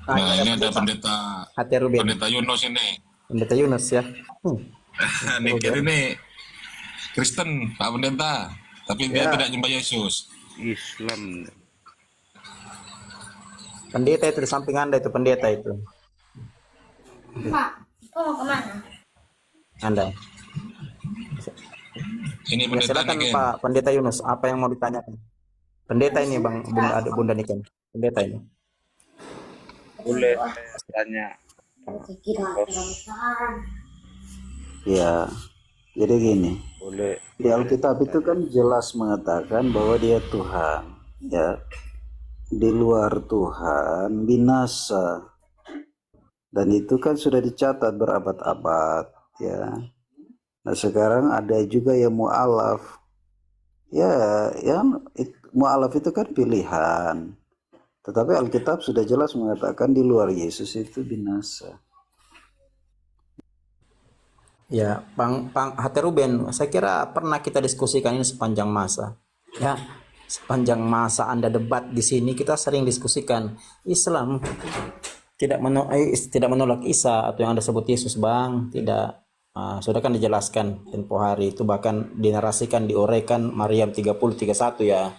Nah, ini ada pendeta Hati Ruben, pendeta Yunus ini. pendeta Yunus ya. Niken ini Kristen, Pak Pendeta, tapi dia Ya, tidak nyembah Yesus. Islam. Pendeta itu di samping Anda itu pendeta itu. Anda. Ini Ya pendeta silakan Niken. Pak Pendeta Yunus, apa yang mau ditanyakan? Pendeta ini Bang Bunda Adik Bunda Niken. Pendeta ini. Boleh saya tanya? Ya, jadi gini, Boleh. di Alkitab itu kan jelas mengatakan bahwa dia Tuhan, ya. Di luar Tuhan binasa. Dan itu kan sudah dicatat berabad-abad, ya. Nah, sekarang ada juga yang mu'alaf. Ya, mu'alaf itu kan pilihan. Tetapi Alkitab sudah jelas mengatakan di luar Yesus itu binasa. Ya, Bang Hati Ruben, saya kira pernah kita diskusikan ini sepanjang masa. Ya, sepanjang masa Anda debat di sini kita sering diskusikan Islam tidak menolak Isa atau yang Anda sebut Yesus, Bang. Tidak. Sudah kan dijelaskan tempo hari itu, bahkan dinarasikan diuraikan Maryam 30:31 ya.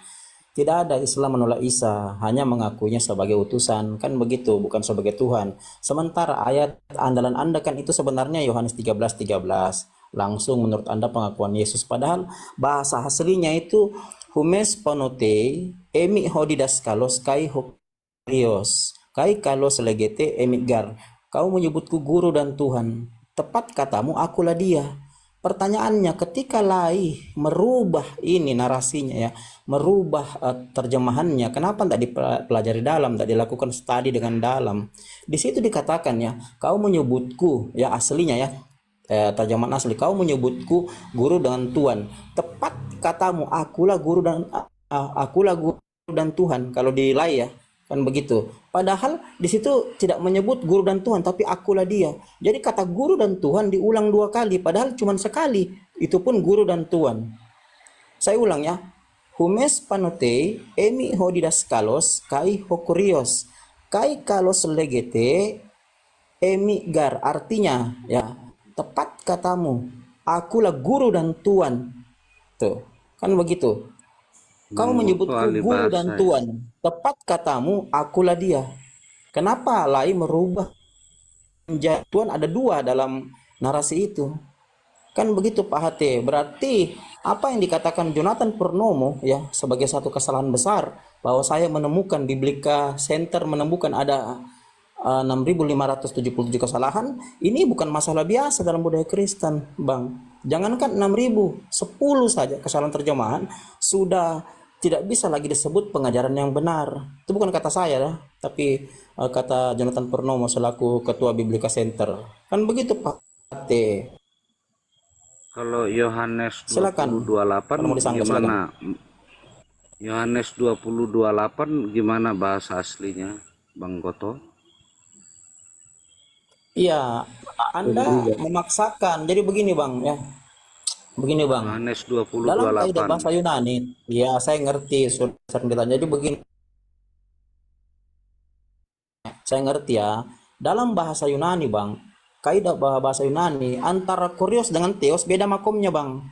Tidak ada Islam menolak Isa, hanya mengakuinya sebagai utusan, kan begitu, bukan sebagai Tuhan. Sementara ayat andalan Anda kan itu sebenarnya Yohanes 13:13. Langsung menurut Anda pengakuan Yesus, padahal bahasa aslinya itu humes panote emi hodidas kalos kai hokrios kai kalos legete emigar. Kau menyebutku guru dan Tuhan, tepat katamu akulah dia. Pertanyaannya, ketika Lai merubah ini narasinya ya, merubah terjemahannya, kenapa tidak dipelajari dalam, tidak dilakukan studi dengan dalam? Di situ dikatakan ya, kau menyebutku ya aslinya ya, terjemahan asli, kau menyebutku guru dengan Tuhan. Tepat katamu, akulah guru dan Tuhan. Kalau di Lai ya, kan begitu. Padahal di situ tidak menyebut guru dan Tuhan, tapi akulah dia. Jadi kata guru dan Tuhan diulang 2 kali, padahal cuma sekali. Itu pun guru dan Tuhan. Saya ulang ya. Humes panote emi hodidas kalos kai hokurios kai kalos legete emi gar. Artinya ya, tepat katamu, akulah guru dan Tuhan. Tuh, kan begitu. Kau menyebutku ahli guru bahasa dan ya. Tuhan, tepat katamu, akulah dia. Kenapa Lai merubah menjadi Tuhan? Ada 2 dalam narasi itu. Kan begitu Pak Hate. Berarti apa yang dikatakan Jonathan Purnomo ya sebagai satu kesalahan besar, bahwa saya menemukan Biblika Center menemukan ada 6.577 kesalahan. Ini bukan masalah biasa dalam budaya Kristen, Bang. Jangankan 6.000, 10 saja kesalahan terjemahan sudah tidak bisa lagi disebut pengajaran yang benar. Itu bukan kata saya ya, tapi kata Jonathan Purnomo selaku ketua Biblika Center. Kan begitu Pak Hate. Kalau Yohanes Silakan. 20:28 Kalau mau disangka gimana? Yohanes 20:28 gimana bahasa aslinya, Bang Goto? Iya, Anda memaksakan. Jadi begini Bang ya. Begini Bang. Yohanes Dalam kaidah 20:28. bahasa Yunani, ya saya ngerti, sudah sering ditanya. Jadi begini, saya ngerti ya. Dalam bahasa Yunani Bang, kaidah bahasa Yunani antara kurios dengan theos beda makomnya Bang.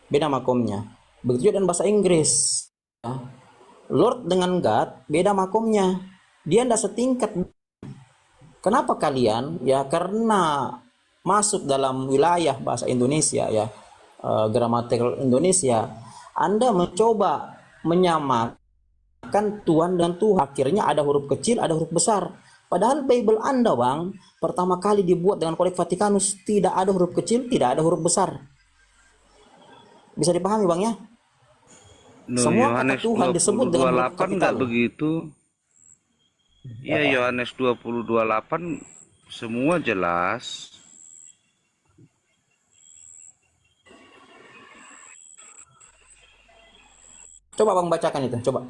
Beda makomnya. Begitu juga dengan bahasa Inggris. Ya. Lord dengan God beda makomnya. Dia tidak setingkat. Kenapa kalian? Ya karena masuk dalam wilayah bahasa Indonesia ya, gramatikal Indonesia, Anda mencoba menyamakan Tuhan dan Tuhan. Akhirnya ada huruf kecil, ada huruf besar. Padahal Bible Anda Bang, pertama kali dibuat dengan Kodeks Vatikanus, tidak ada huruf kecil, tidak ada huruf besar. Bisa dipahami Bang ya? Semua kata Yohanes Tuhan disebut dengan huruf 20:28 kapital. enggak begitu. Iya, Yohanes 20:28 semua jelas. Coba Bang bacakan itu, coba.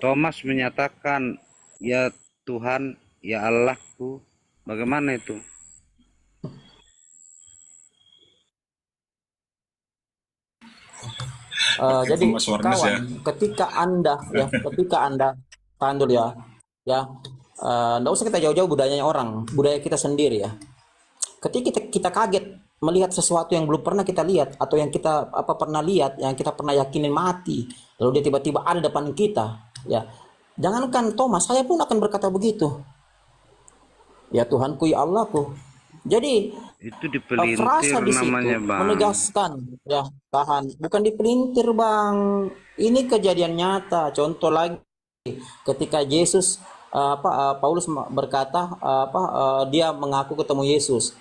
Thomas menyatakan, "Ya Tuhan, ya Allahku." Bagaimana itu? Jadi Mas Warnes kawan, ya. ketika Anda tahan dulu ya, nggak usah kita jauh-jauh budayanya orang, budaya kita sendiri ya. Ketika kita kaget melihat sesuatu yang belum pernah kita lihat, atau yang kita pernah lihat, yang kita pernah yakinin mati, lalu dia tiba-tiba ada depan kita, ya. Jangankan Thomas, saya pun akan berkata begitu. Ya Tuhanku, ya Allahku. Jadi Itu frasa dipelintir di situ namanya, Bang. menegaskan, ya, tahan, bukan dipelintir Bang. Ini kejadian nyata. Contoh lagi, ketika Yesus Paulus berkata dia mengaku ketemu Yesus.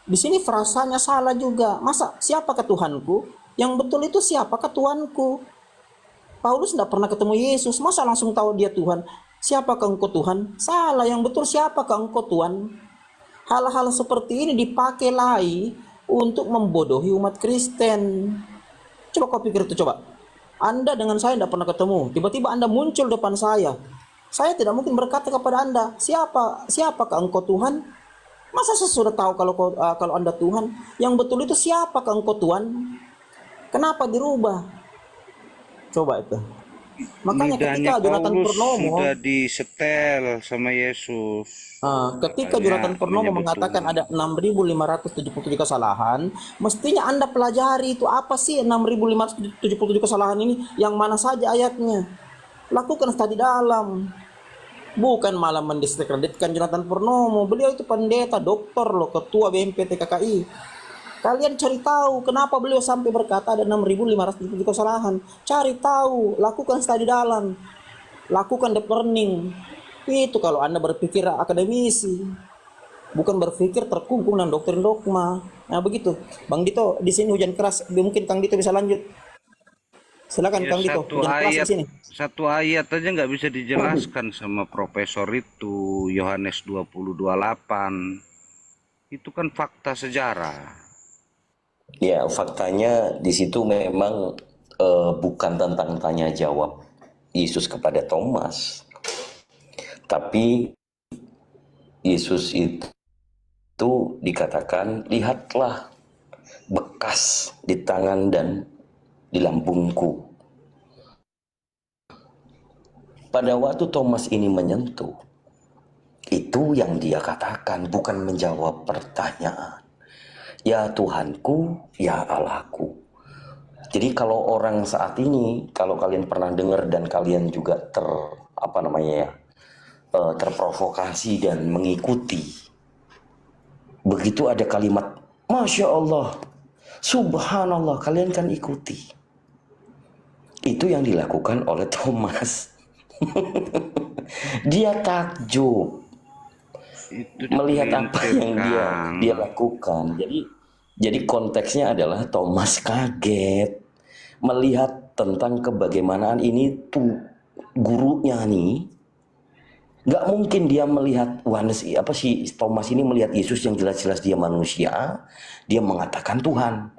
Di sini frasanya salah juga. Masa siapakah Tuhanku? Yang betul itu siapakah Tuhanku? Paulus tidak pernah ketemu Yesus, masa langsung tahu dia Tuhan? Siapakah engkau Tuhan? Salah, yang betul siapakah engkau Tuhan? Hal-hal seperti ini dipakai lagi untuk membodohi umat Kristen. Coba kau pikir itu, coba. Anda dengan saya tidak pernah ketemu, tiba-tiba Anda muncul depan saya. Saya tidak mungkin berkata kepada Anda, siapakah engkau Tuhan? Masa saya sudah tahu kalau Anda Tuhan? Yang betul itu siapakah engkau Tuhan? Kenapa dirubah? Coba itu. Makanya Lidahnya ketika Jonathan Paulus Purnomo sudah disetel sama Yesus. ketika Makanya Jonathan Purnomo menyebut mengatakan Tuhan. ada 6.577 kesalahan, mestinya Anda pelajari itu apa sih 6.577 kesalahan ini, yang mana saja ayatnya. Lakukan studi dalam. Bukan malah mendiskreditkan Jonathan Purnomo. Beliau itu pendeta, dokter loh, ketua BMPT KKI. Kalian cari tahu kenapa beliau sampai berkata ada 6.577 kesalahan. Cari tahu, lakukan studi dalam, lakukan deep learning. Itu kalau Anda berpikir akademisi, bukan berpikir terkungkung dan doktrin dogma. Nah begitu, Bang Dito. Di sini hujan keras, mungkin Kang Dito bisa lanjut. Silakan Ya, Kang Dito, hujan keras di sini. satu ayat aja nggak bisa dijelaskan sama profesor itu, Yohanes 20:28. Itu kan fakta sejarah. Ya, faktanya di situ memang bukan tentang tanya jawab Yesus kepada Thomas, tapi Yesus itu dikatakan, lihatlah bekas di tangan dan di lambungku. Pada waktu Thomas ini menyentuh, itu yang dia katakan, bukan menjawab pertanyaan. Ya Tuhanku, ya Allahku. Jadi kalau orang saat ini, kalau kalian pernah dengar dan kalian juga terprovokasi dan mengikuti, begitu ada kalimat Masya Allah, Subhanallah, kalian kan ikuti. Itu yang dilakukan oleh Thomas. Dia takjub Itu melihat apa yang dipelintir, dia Kang. lakukan. Jadi konteksnya adalah Thomas kaget melihat tentang kebagaimanaan ini tuh gurunya nih. Nggak mungkin dia melihat Thomas ini melihat Yesus yang jelas-jelas dia manusia, dia mengatakan Tuhan.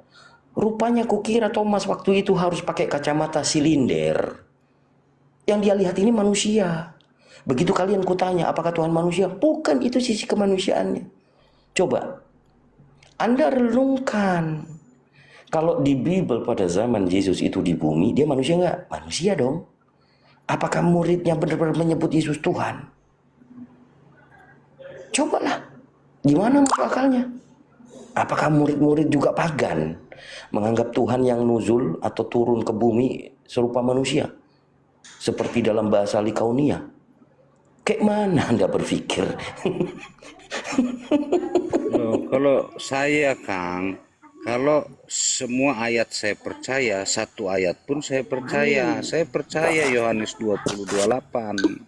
Rupanya kukira Thomas waktu itu harus pakai kacamata silinder. Yang dia lihat ini manusia. Begitu kalian kutanya, apakah Tuhan manusia? Bukan, itu sisi kemanusiaannya. Coba, Anda renungkan. Kalau di Bible pada zaman Yesus itu di bumi, dia manusia nggak? Manusia dong. Apakah muridnya benar-benar menyebut Yesus Tuhan? Cobalah, gimana masuk akalnya? Apakah murid-murid juga pagan? Menganggap Tuhan yang nuzul atau turun ke bumi serupa manusia? Seperti dalam bahasa Likaunia. Kayak mana Anda berpikir? Loh, kalau saya, Kang, kalau semua ayat saya percaya, satu ayat pun saya percaya. Saya percaya Yohanes 20:28.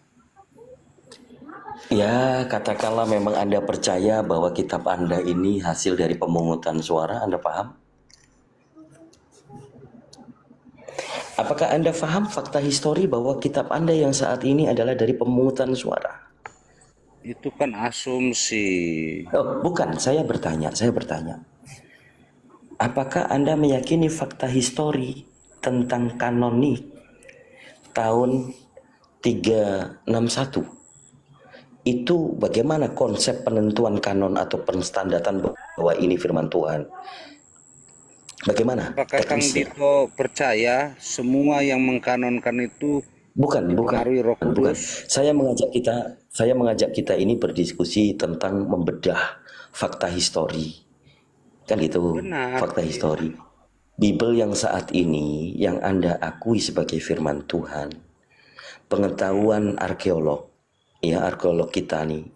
Ya, katakanlah memang Anda percaya bahwa kitab Anda ini hasil dari pemungutan suara, Anda paham? Apakah Anda paham fakta histori bahwa kitab Anda yang saat ini adalah dari pemungutan suara? Itu kan asumsi. Oh, bukan, saya bertanya. Apakah Anda meyakini fakta histori tentang kanonik tahun 361? Itu bagaimana konsep penentuan kanon atau penstandatan bahwa ini firman Tuhan? Bagaimana Apakah Kang teknisnya? Dito percaya semua yang mengkanonkan itu Bukan. dipengaruhi Roh Kudus? Saya mengajak kita ini berdiskusi tentang membedah fakta histori. Kan itu Benar. fakta histori. Bible yang saat ini yang Anda akui sebagai firman Tuhan, pengetahuan arkeolog, ya arkeolog kita nih,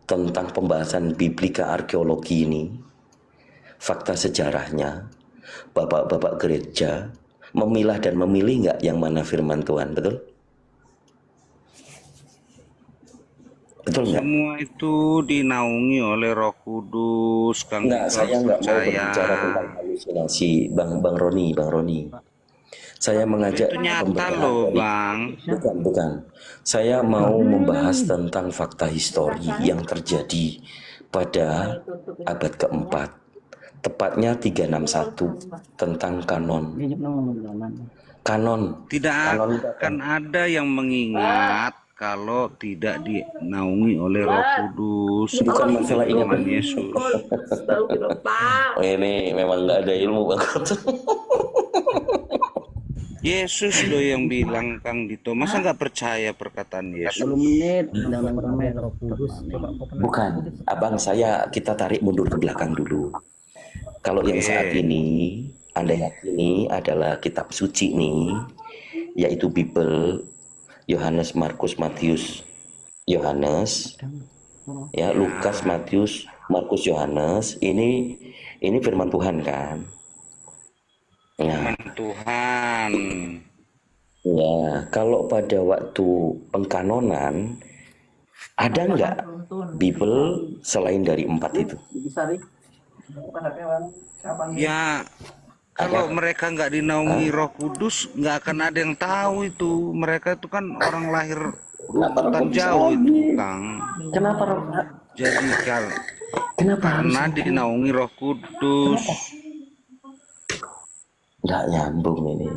tentang pembahasan biblika arkeologi ini, fakta sejarahnya, bapak-bapak gereja memilah dan memilih nggak yang mana firman Tuhan, betul? Betul nggak? Semua itu dinaungi oleh Roh Kudus, Kang Enggak, Dito saya harus nggak mau percaya. berbicara tentang halusinasi, Bang Roni. Saya mengajak Itu nyata pembenaran loh, dari Bang. bukan. Saya mau membahas tentang fakta histori yang terjadi pada abad keempat, tepatnya 361 tentang kanon. Tidak Kanon akan ada yang mengingat kalau tidak dinaungi oleh Roh Kudus. bukan masalah Tuhan ingat. Yesus. Oh, ini memang nggak ada ilmu banget. Yesus loh yang bilang, Kang Dito. Masa nggak percaya perkataan Yesus? Bukan, abang kita tarik mundur ke belakang dulu. Kalau yang saat ini Anda yakini adalah kitab suci nih, yaitu Bible, Yohanes, Markus, Matius, Yohanes, ya Lukas, Matius, Markus, Yohanes, ini firman Tuhan kan? Nah, Tuhan. ya kalau pada waktu pengkanonan ada nggak Bible selain dari 4 itu? Ya, kalau mereka nggak dinaungi Roh Kudus, nggak akan ada yang tahu itu. Mereka itu kan orang lahir rumput jauh itu, Kang. Kenapa? Jadi Kenapa harus? karena dinaungi Roh Kudus. Nggak nyambung ini.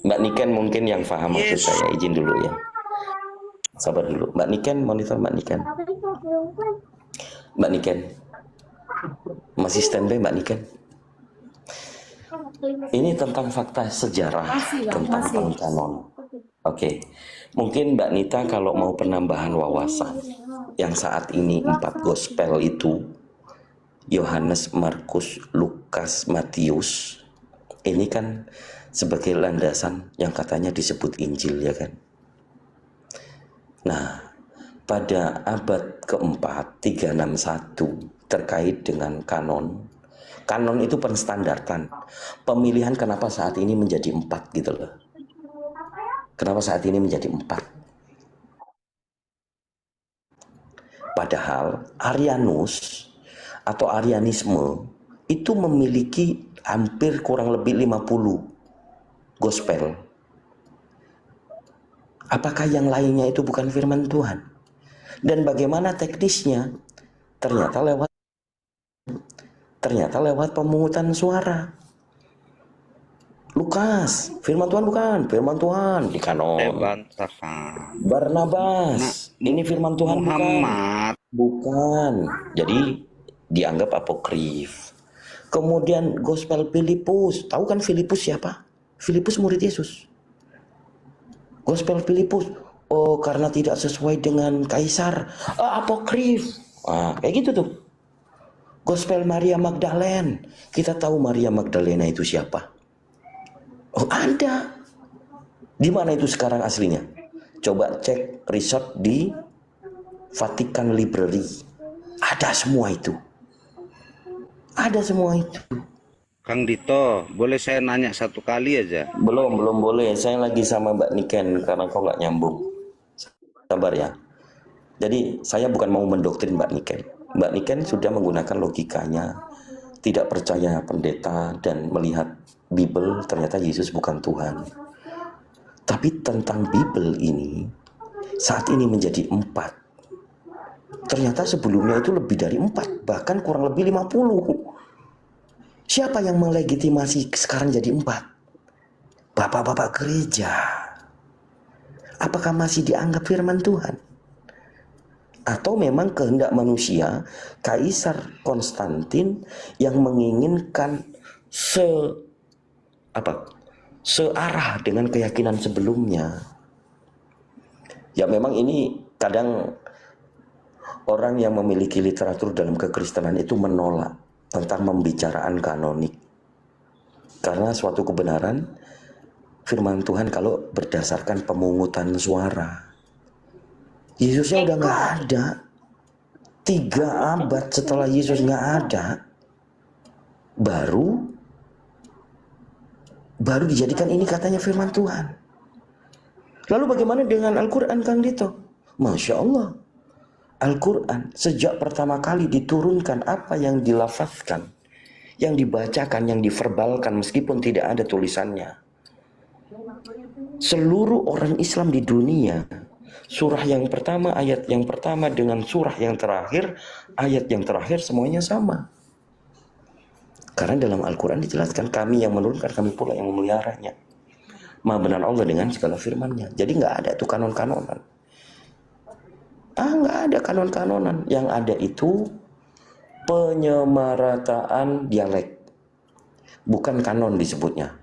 Mbak Niken mungkin yang paham maksud saya, izin dulu ya. Sabar dulu. Mbak Niken, monitor Mbak Niken. Mbak Niken. Masih standby Mbak Niken? Ini tentang fakta sejarah tentang pengkanon. Oke. Mungkin Mbak Nita kalau mau penambahan wawasan yang saat ini 4 gospel itu Yohanes, Markus, Lukas, Matius, ini kan sebagai landasan yang katanya disebut Injil, ya kan? Nah, pada abad keempat 361 terkait dengan kanon itu penstandarkan pemilihan kenapa saat ini menjadi 4 gitu loh. Kenapa saat ini menjadi 4? Padahal Arianus atau Arianisme itu memiliki hampir kurang lebih 50 gospel. Apakah yang lainnya itu bukan firman Tuhan? Dan bagaimana teknisnya? Ternyata lewat pemungutan suara. Lukas, firman Tuhan bukan? Firman Tuhan di kanon. Bantahkan. Barnabas, ini firman Tuhan Muhammad. bukan. Jadi dianggap apokrif. Kemudian gospel Filipus, tahu kan Filipus siapa? Filipus murid Yesus. Gospel Filipus, oh karena tidak sesuai dengan kaisar, apokrif. Kayak gitu tuh. Gospel Maria Magdalene, kita tahu Maria Magdalena itu siapa? Oh ada. Di mana itu sekarang aslinya? Coba cek riset di Vatican Library. Ada semua itu. Ada semua itu. Kang Dito, boleh saya nanya satu kali aja? Belum boleh. Saya lagi sama Mbak Niken karena kok nggak nyambung. Sabar ya. Jadi saya bukan mau mendoktrin Mbak Niken. Mbak Niken sudah menggunakan logikanya, tidak percaya pendeta dan melihat Bible ternyata Yesus bukan Tuhan. Tapi tentang Bible ini saat ini menjadi 4. Ternyata sebelumnya itu lebih dari 4, bahkan kurang lebih 50. Siapa yang melegitimasi sekarang jadi 4? Bapak-bapak gereja. Apakah masih dianggap firman Tuhan? Atau memang kehendak manusia, Kaisar Konstantin yang menginginkan searah dengan keyakinan sebelumnya. Ya memang ini kadang orang yang memiliki literatur dalam kekristenan itu menolak tentang pembicaraan kanonik. Karena suatu kebenaran firman Tuhan kalau berdasarkan pemungutan suara. Yesusnya udah nggak ada. 3 abad setelah Yesus nggak ada, baru dijadikan ini katanya firman Tuhan. Lalu bagaimana dengan Al-Quran, Kang Dito? Masya Allah, Al-Quran sejak pertama kali diturunkan, apa yang dilafazkan, yang dibacakan, yang diverbalkan meskipun tidak ada tulisannya, seluruh orang Islam di dunia, surah yang pertama, ayat yang pertama dengan surah yang terakhir, ayat yang terakhir semuanya sama. Karena dalam Al-Quran dijelaskan, kami yang menurunkan, kami pula yang memeliharanya. Maha benar Allah dengan segala firman-Nya. Jadi nggak ada tuh kanon-kanonan. Nggak ada kanon-kanonan. Yang ada itu penyemarataan dialek. Bukan kanon disebutnya.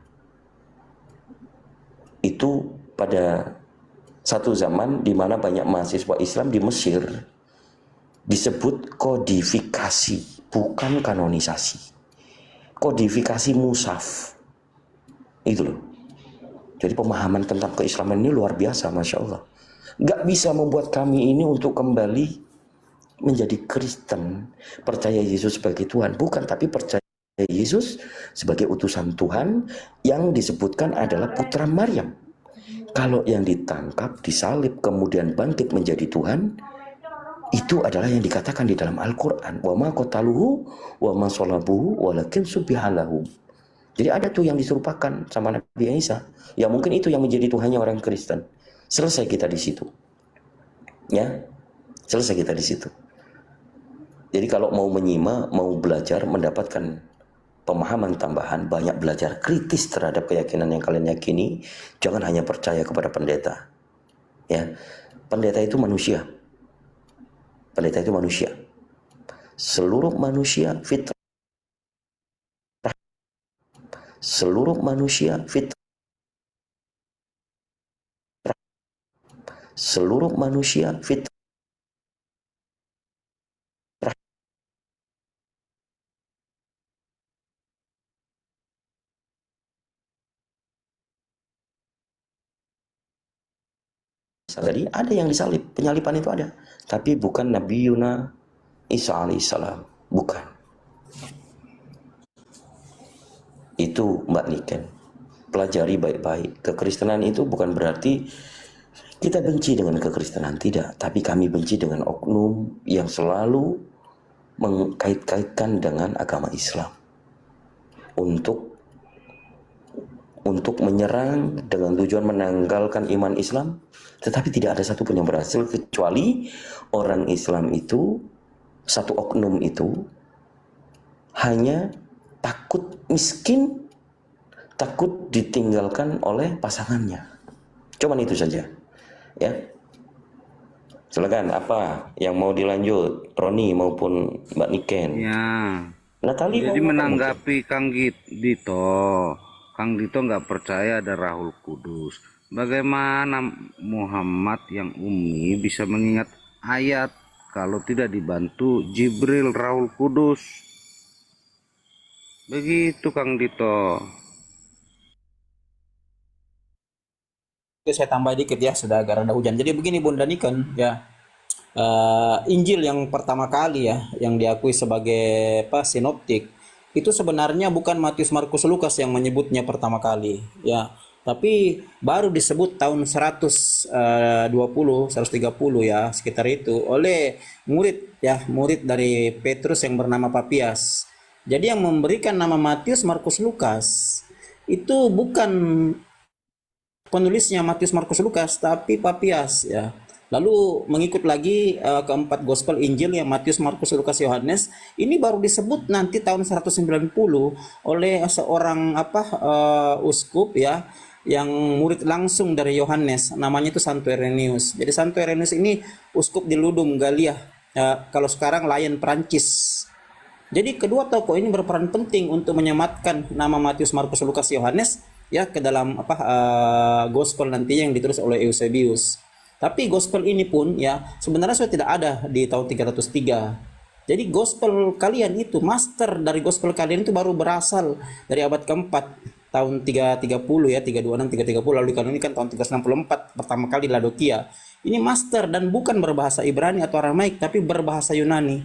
Itu pada satu zaman di mana banyak mahasiswa Islam di Mesir disebut kodifikasi, bukan kanonisasi. Kodifikasi mushaf. Itu loh. Jadi pemahaman tentang keislaman ini luar biasa, Masya Allah. Gak bisa membuat kami ini untuk kembali menjadi Kristen, percaya Yesus sebagai Tuhan. Bukan, tapi percaya Yesus sebagai utusan Tuhan yang disebutkan adalah putra Maryam. Kalau yang ditangkap, disalib, kemudian bangkit menjadi Tuhan, itu adalah yang dikatakan di dalam Al-Quran. Wa ma qataluhu wa ma salabuhu walakin subbihalahu. Jadi ada tuh yang diserupakan sama Nabi Isa. Ya mungkin itu yang menjadi Tuhannya orang Kristen. Selesai kita di situ. Ya, selesai kita di situ. Jadi kalau mau menyimak, mau belajar, mendapatkan pemahaman tambahan, banyak belajar kritis terhadap keyakinan yang kalian yakini, jangan hanya percaya kepada pendeta. Ya, pendeta itu manusia. Pendeta itu manusia. Seluruh manusia fitrah. Seluruh manusia fitrah. Seluruh manusia fitrah. Tadi ada yang disalib, penyalipan itu ada, tapi bukan Nabi Yuna Isa alaihissalam, bukan. Itu Mbak Niken, pelajari baik-baik. Kekristenan itu bukan berarti kita benci dengan kekristenan, tidak, tapi kami benci dengan oknum yang selalu mengkait-kaitkan dengan agama Islam untuk menyerang dengan tujuan menanggalkan iman Islam, tetapi tidak ada satupun yang berhasil kecuali orang Islam itu, satu oknum itu hanya takut miskin, takut ditinggalkan oleh pasangannya. Cuman itu saja. Ya. Silakan, apa yang mau dilanjut, Roni maupun Mbak Niken? Ya. Natali, Jadi menanggapi Kang Dito, Kang Dito nggak percaya ada Rahul Kudus. Bagaimana Muhammad yang ummi bisa mengingat ayat kalau tidak dibantu Jibril Rahul Kudus? Begitu Kang Dito. Oke, saya tambah dikit ya, sudah agak rada hujan. Jadi begini Bunda Niken, ya. Injil yang pertama kali ya, yang diakui sebagai sinoptik, itu sebenarnya bukan Matius, Markus, Lukas yang menyebutnya pertama kali, ya. Tapi baru disebut tahun 120, 130 ya, sekitar itu oleh murid dari Petrus yang bernama Papias. Jadi yang memberikan nama Matius, Markus, Lukas itu bukan penulisnya Matius, Markus, Lukas, tapi Papias ya. Lalu mengikut lagi keempat gospel Injil yang Matius, Markus, Lukas, Yohanes, ini baru disebut nanti tahun 190 oleh seorang uskup ya, yang murid langsung dari Yohanes, namanya itu Santo Irenaeus. Jadi Santo Irenaeus ini uskup di Ludum Galia, kalau sekarang Lyon, Prancis. Jadi kedua tokoh ini berperan penting untuk menyematkan nama Matius, Markus, Lukas, Yohanes ya ke dalam gospel nantinya yang ditulis oleh Eusebius. Tapi gospel ini pun ya sebenarnya sudah tidak ada di tahun 303. Jadi gospel kalian itu, master dari gospel kalian itu baru berasal dari abad keempat, tahun 330 ya, 326, 330, lalu dikanonikan tahun 364 pertama kali Laodikia. Ini master dan bukan berbahasa Ibrani atau Aramaik tapi berbahasa Yunani.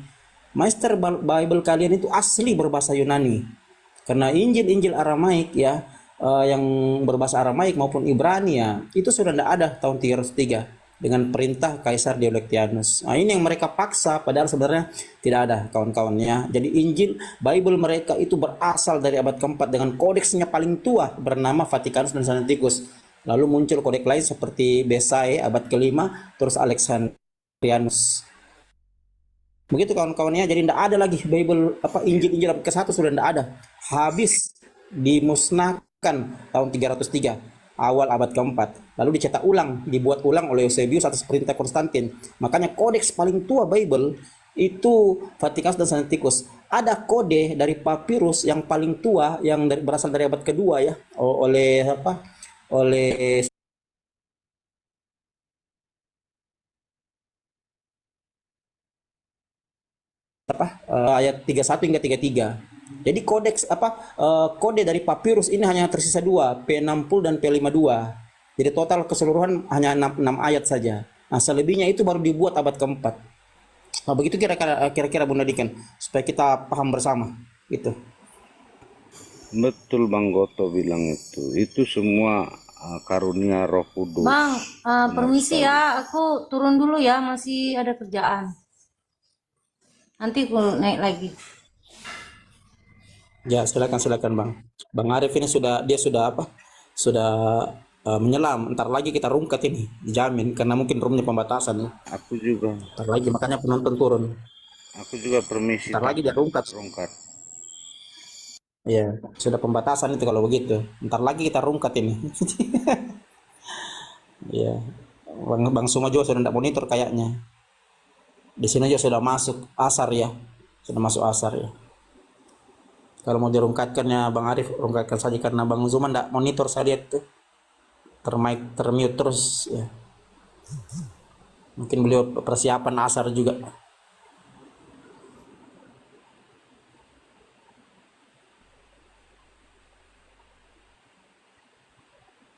Master Bible kalian itu asli berbahasa Yunani. Karena Injil-Injil Aramaik ya, yang berbahasa Aramaik maupun Ibrani ya, itu sudah tidak ada tahun 303 dengan perintah Kaisar Diocletianus. Nah, ini yang mereka paksa padahal sebenarnya tidak ada, kawan-kawannya. Jadi Injil Bible mereka itu berasal dari abad keempat dengan kodeksnya paling tua bernama Vatikanus dan Sinaiticus. Lalu muncul kodeks lain seperti Besae abad kelima, terus Alexandrianus. Begitu kawan-kawannya, jadi tidak ada lagi Bible Injil abad ke-1 sudah tidak ada. Habis dimusnahkan tahun 303 awal abad keempat. Lalu dicetak ulang, dibuat ulang oleh Eusebius atas perintah Konstantin. Makanya kodeks paling tua Bible itu Vatikanus dan Sinaiticus. Ada kode dari papirus yang paling tua yang berasal dari abad kedua ya, oleh oleh ayat 31 hingga 33. Jadi kode dari papirus ini hanya tersisa dua, P60 dan P52. Jadi total keseluruhan hanya 6 ayat saja. Nah, selebihnya itu baru dibuat abad keempat. Nah, begitu kira-kira Bunda Dikan, supaya kita paham bersama gitu. Betul Bang Goto bilang itu semua karunia Roh Kudus. Bang, permisi ya, aku turun dulu ya, masih ada kerjaan. Nanti aku naik lagi. Ya, silakan Bang. Bang Arif ini sudah menyelam. Ntar lagi kita rungkat ini, dijamin karena mungkin roomnya pembatasan ya. Aku juga. Ntar lagi makanya penonton turun. Aku juga permisi. Ntar lagi dia rungkat. Iya, sudah pembatasan itu kalau begitu. Ntar lagi kita rungkat ini. Iya. Bang Suma juga sudah tidak monitor kayaknya. Di sini aja sudah masuk asar ya. Sudah masuk asar ya. Kalau mau dirungkatkan ya Bang Arif, rungkatkan saja karena Bang Zuma tidak monitor, saya lihat tuh. Termute terus ya. Mungkin beliau persiapan asar juga.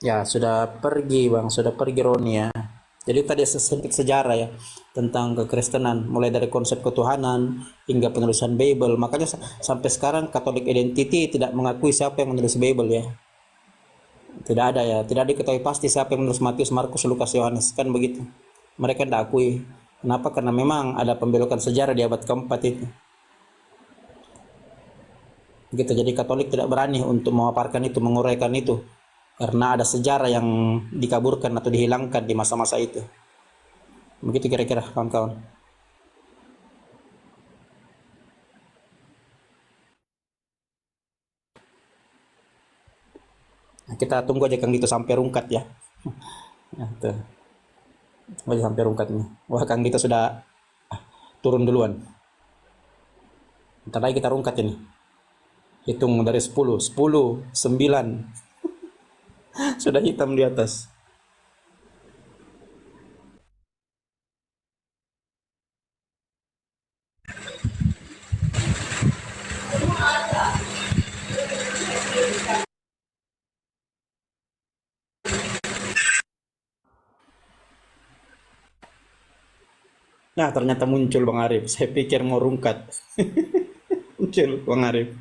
Ya, sudah pergi Bang, sudah pergi Roni ya. Jadi tadi sedikit sejarah ya tentang kekristenan, mulai dari konsep ketuhanan hingga penulisan Bible. Makanya sampai sekarang Catholic Identity tidak mengakui siapa yang menulis Bible ya. Tidak ada ya, tidak diketahui pasti siapa yang menulis Matius, Markus, Lukas, Yohanes, kan begitu. Mereka tidak akui. Kenapa? Karena memang ada pembelokan sejarah di abad keempat itu. Gitu. Jadi Katolik tidak berani untuk memaparkan itu, menguraikan itu. Karena ada sejarah yang dikaburkan atau dihilangkan di masa-masa itu. Begitu kira-kira kawan-kawan. Nah, kita tunggu aja Kang Dito sampai rungkat ya. Nah, tuh. Tunggu aja sampai rungkat nih. Wah, Kang Dito sudah turun duluan. Ntar lagi kita rungkat ini. Hitung dari 10, 10, 9. Sudah hitam di atas. Nah, ternyata muncul Bang Arif. Saya pikir mau rungkat. Muncul Bang Arif.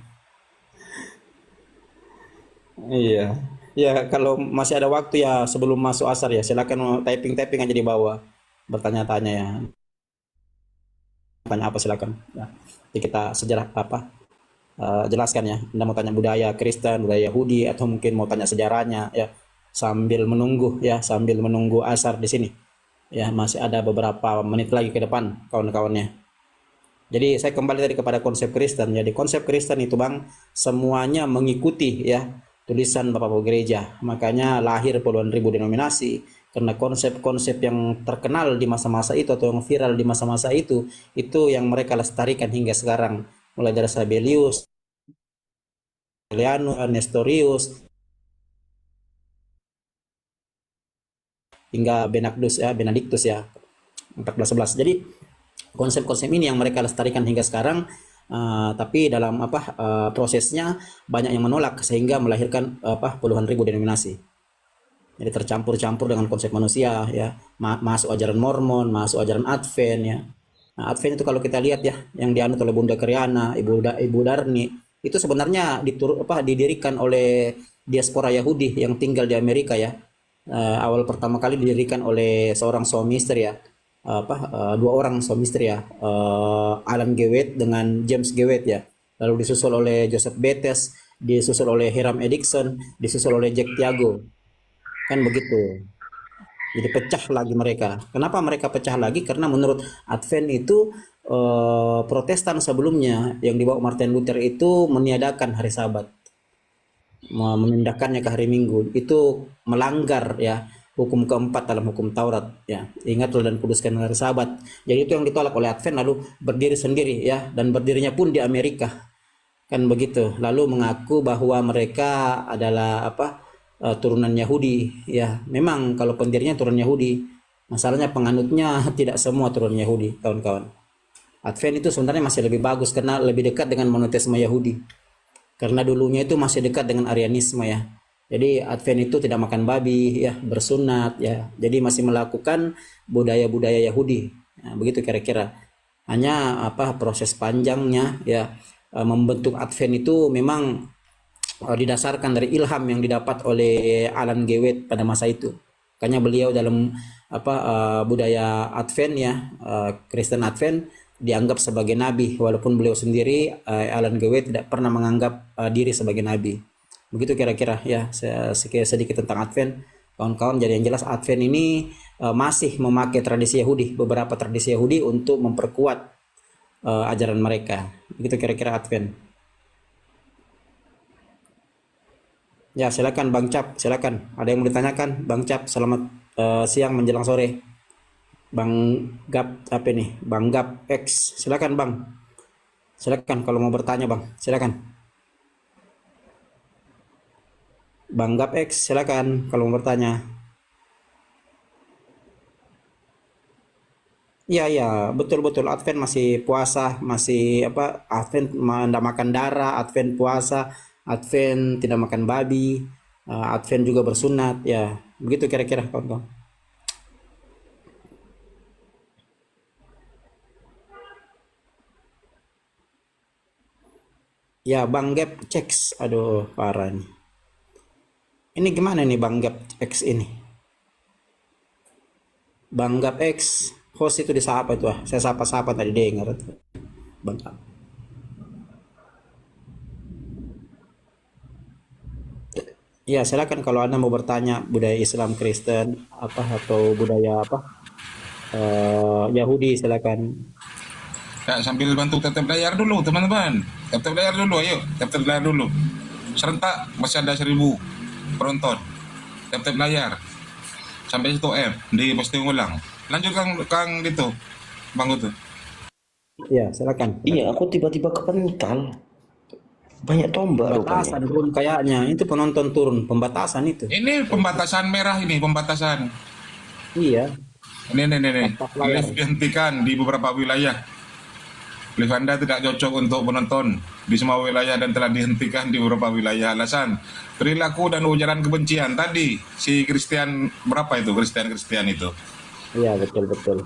Iya. Ya, kalau masih ada waktu ya sebelum masuk asar ya, silakan typing aja di bawah. Bertanya-tanya ya. Tanya apa silakan. Ya. Jadi kita sejarah jelaskan ya. Anda mau tanya budaya Kristen, budaya Yahudi, atau mungkin mau tanya sejarahnya ya, sambil menunggu asar di sini. Ya, masih ada beberapa menit lagi ke depan kawan-kawannya. Jadi saya kembali tadi kepada konsep Kristen. Jadi konsep Kristen itu Bang, semuanya mengikuti ya tulisan Bapak-Bapak Gereja. Makanya lahir puluhan ribu denominasi. Karena konsep-konsep yang terkenal di masa-masa itu atau yang viral di masa-masa itu yang mereka lestarikan hingga sekarang. Mulai dari Sabellius, Nestorius, hingga Benedictus ya 1411. Jadi konsep-konsep ini yang mereka lestarikan hingga sekarang, tapi dalam prosesnya banyak yang menolak sehingga melahirkan puluhan ribu denominasi. Jadi tercampur-campur dengan konsep manusia ya, masuk ajaran Mormon, masuk ajaran Advent ya. Nah, Advent itu kalau kita lihat ya, yang dianut oleh Bunda Kriana, Ibu Darni, itu sebenarnya didirikan oleh diaspora Yahudi yang tinggal di Amerika ya. Awal pertama kali didirikan oleh seorang suami istri ya, dua orang suami istri ya, Alan Gewet dengan James Gewet ya. Lalu disusul oleh Joseph Betes, disusul oleh Hiram Edison, disusul oleh Jack Tiago. Kan begitu. Jadi pecah lagi mereka. Kenapa mereka pecah lagi? Karena menurut Advent itu Protestan sebelumnya yang dibawa Martin Luther itu meniadakan hari Sabat, memindahkannya ke hari Minggu. Itu melanggar ya hukum keempat dalam hukum Taurat ya. Ingatlah dan kuduskan hari Sabat. Jadi itu yang ditolak oleh Advent, lalu berdiri sendiri ya, dan berdirinya pun di Amerika. Kan begitu. Lalu mengaku bahwa mereka adalah turunan Yahudi ya. Memang kalau pendirinya turun Yahudi, masalahnya penganutnya tidak semua turun Yahudi, kawan-kawan. Advent itu sebenarnya masih lebih bagus karena lebih dekat dengan monoteisme Yahudi, karena dulunya itu masih dekat dengan Arianisme ya. Jadi Advent itu tidak makan babi ya, bersunat ya, jadi masih melakukan budaya-budaya Yahudi ya, begitu kira-kira. Hanya proses panjangnya ya, membentuk Advent itu memang didasarkan dari ilham yang didapat oleh Alan Gewet pada masa itu. Makanya beliau dalam budaya Advent ya, Kristen Advent, dianggap sebagai nabi, walaupun beliau sendiri Alan Gewet tidak pernah menganggap diri sebagai nabi. Begitu kira-kira ya sedikit tentang Advent, kawan-kawan. Jadi yang jelas Advent ini masih memakai tradisi Yahudi, beberapa tradisi Yahudi untuk memperkuat ajaran mereka. Begitu kira-kira Advent. Ya, silakan Bang Cap, silakan. Ada yang mau ditanyakan? Bang Cap, selamat siang menjelang sore. Bang Gap Bang Gap X, silakan Bang. Silakan kalau mau bertanya Bang, silakan. Bang Gap X, silakan kalau mau bertanya. Iya, betul-betul Advent masih puasa, masih Advent tidak makan darah, Advent puasa, Advent tidak makan babi, Advent juga bersunat ya. Begitu kira-kira kawan-kawan. Ya, Bang Gap X, aduh parah nih. Ini gimana nih Bang Gap X ini? Bang Gap X, host itu disapa itu Saya sapa-sapa tadi dengar itu. Bang Gap. Ya, silakan kalau Anda mau bertanya budaya Islam, Kristen, atau budaya Yahudi, silakan. Ya, sambil bantu tetap layar dulu teman-teman. Tetap layar dulu, ayo. Tetap layar dulu. Serentak masih ada 1000 penonton. Tetap layar. Sampai 1 M di posting ulang. Lanjut Kang gitu. Bang Gutu. Ya, silakan. Iya, aku tiba-tiba kepental. Banyak tombak Pembatasan rupanya. turun kayaknya. Itu penonton turun, pembatasan itu. Ini pembatasan merah ini, pembatasan. Iya, Ini. Tampak layar. Live dihentikan di beberapa wilayah. Live Anda tidak cocok untuk penonton di semua wilayah dan telah dihentikan di beberapa wilayah. Alasan perilaku dan ujaran kebencian. Tadi si Kristen berapa itu? Kristen itu. Iya, betul.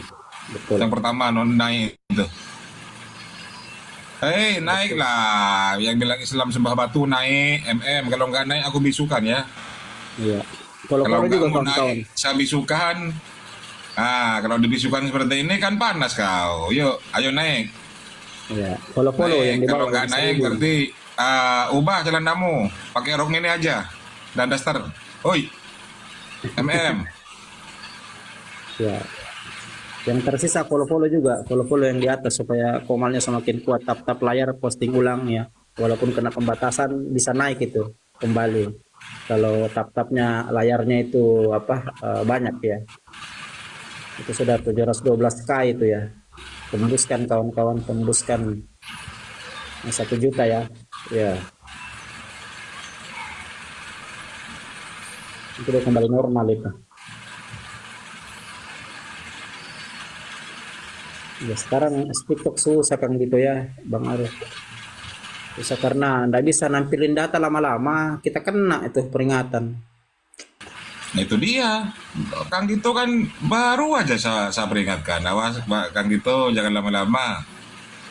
Yang pertama naik itu. Hei, naiklah. Yang bilang Islam sembah batu naik, Kalau nggak naik aku bisukan ya. Iya. Kalau Kalau nggak juga mau kawan-kawan. naik, saya bisukan. Kalau dibisukan seperti ini kan panas kau. Yuk, ayo naik. Iya. Follow yang di Kalau bawah. nggak naik berarti ubah celanamu, pakai rok ini aja dan daster. Oi, Ya. Yang tersisa follow juga, follow yang di atas supaya komalnya semakin kuat. Tap layar, posting ulang ya. Walaupun kena pembatasan bisa naik itu kembali. Kalau tap-tapnya layarnya itu banyak ya. Itu sudah 712K itu ya. Tembuskan kawan-kawan, tembuskan 1 juta ya. Ya. Itu udah kembali normal itu. Ya sekarang TikTok susah kan gitu ya Bang Arif. Susah karena nggak bisa nampilin data lama-lama, kita kena itu peringatan. Nah itu dia. Kang Dito kan baru aja saya peringatkan. Awas Kang Dito jangan lama-lama.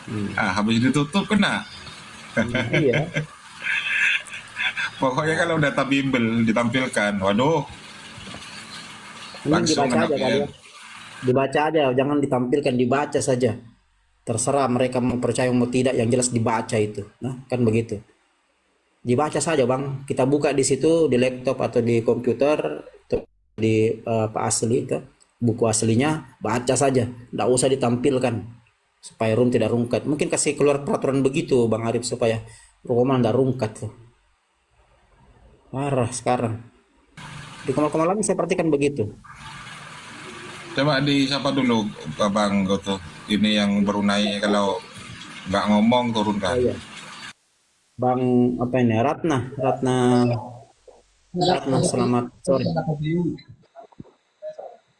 Hmm. Ah, habis ditutup kena. Nah, iya. Pokoknya kalau data bimbel ditampilkan, waduh, Mending langsung dibaca kena aja kali PN. ya. Dibaca aja, jangan ditampilkan, dibaca saja. Terserah mereka mau percaya mau tidak, yang jelas dibaca itu. Nah, kan begitu. Dibaca saja, Bang. Kita buka di situ di laptop atau di komputer di apa asli itu, buku aslinya, baca saja. Tidak usah ditampilkan supaya room tidak rungkat. Mungkin kasih keluar peraturan begitu, Bang Arif, supaya rumah tidak rungkat tuh. Parah sekarang. Di Kamal-Kamal lagi saya perhatikan begitu. Coba disapa dulu, Bang Goto. Ini yang Brunei kalau nggak ngomong Oh turunkan. iya. Bang apa ini? Ratna, Ratna, Ratna selamat sore.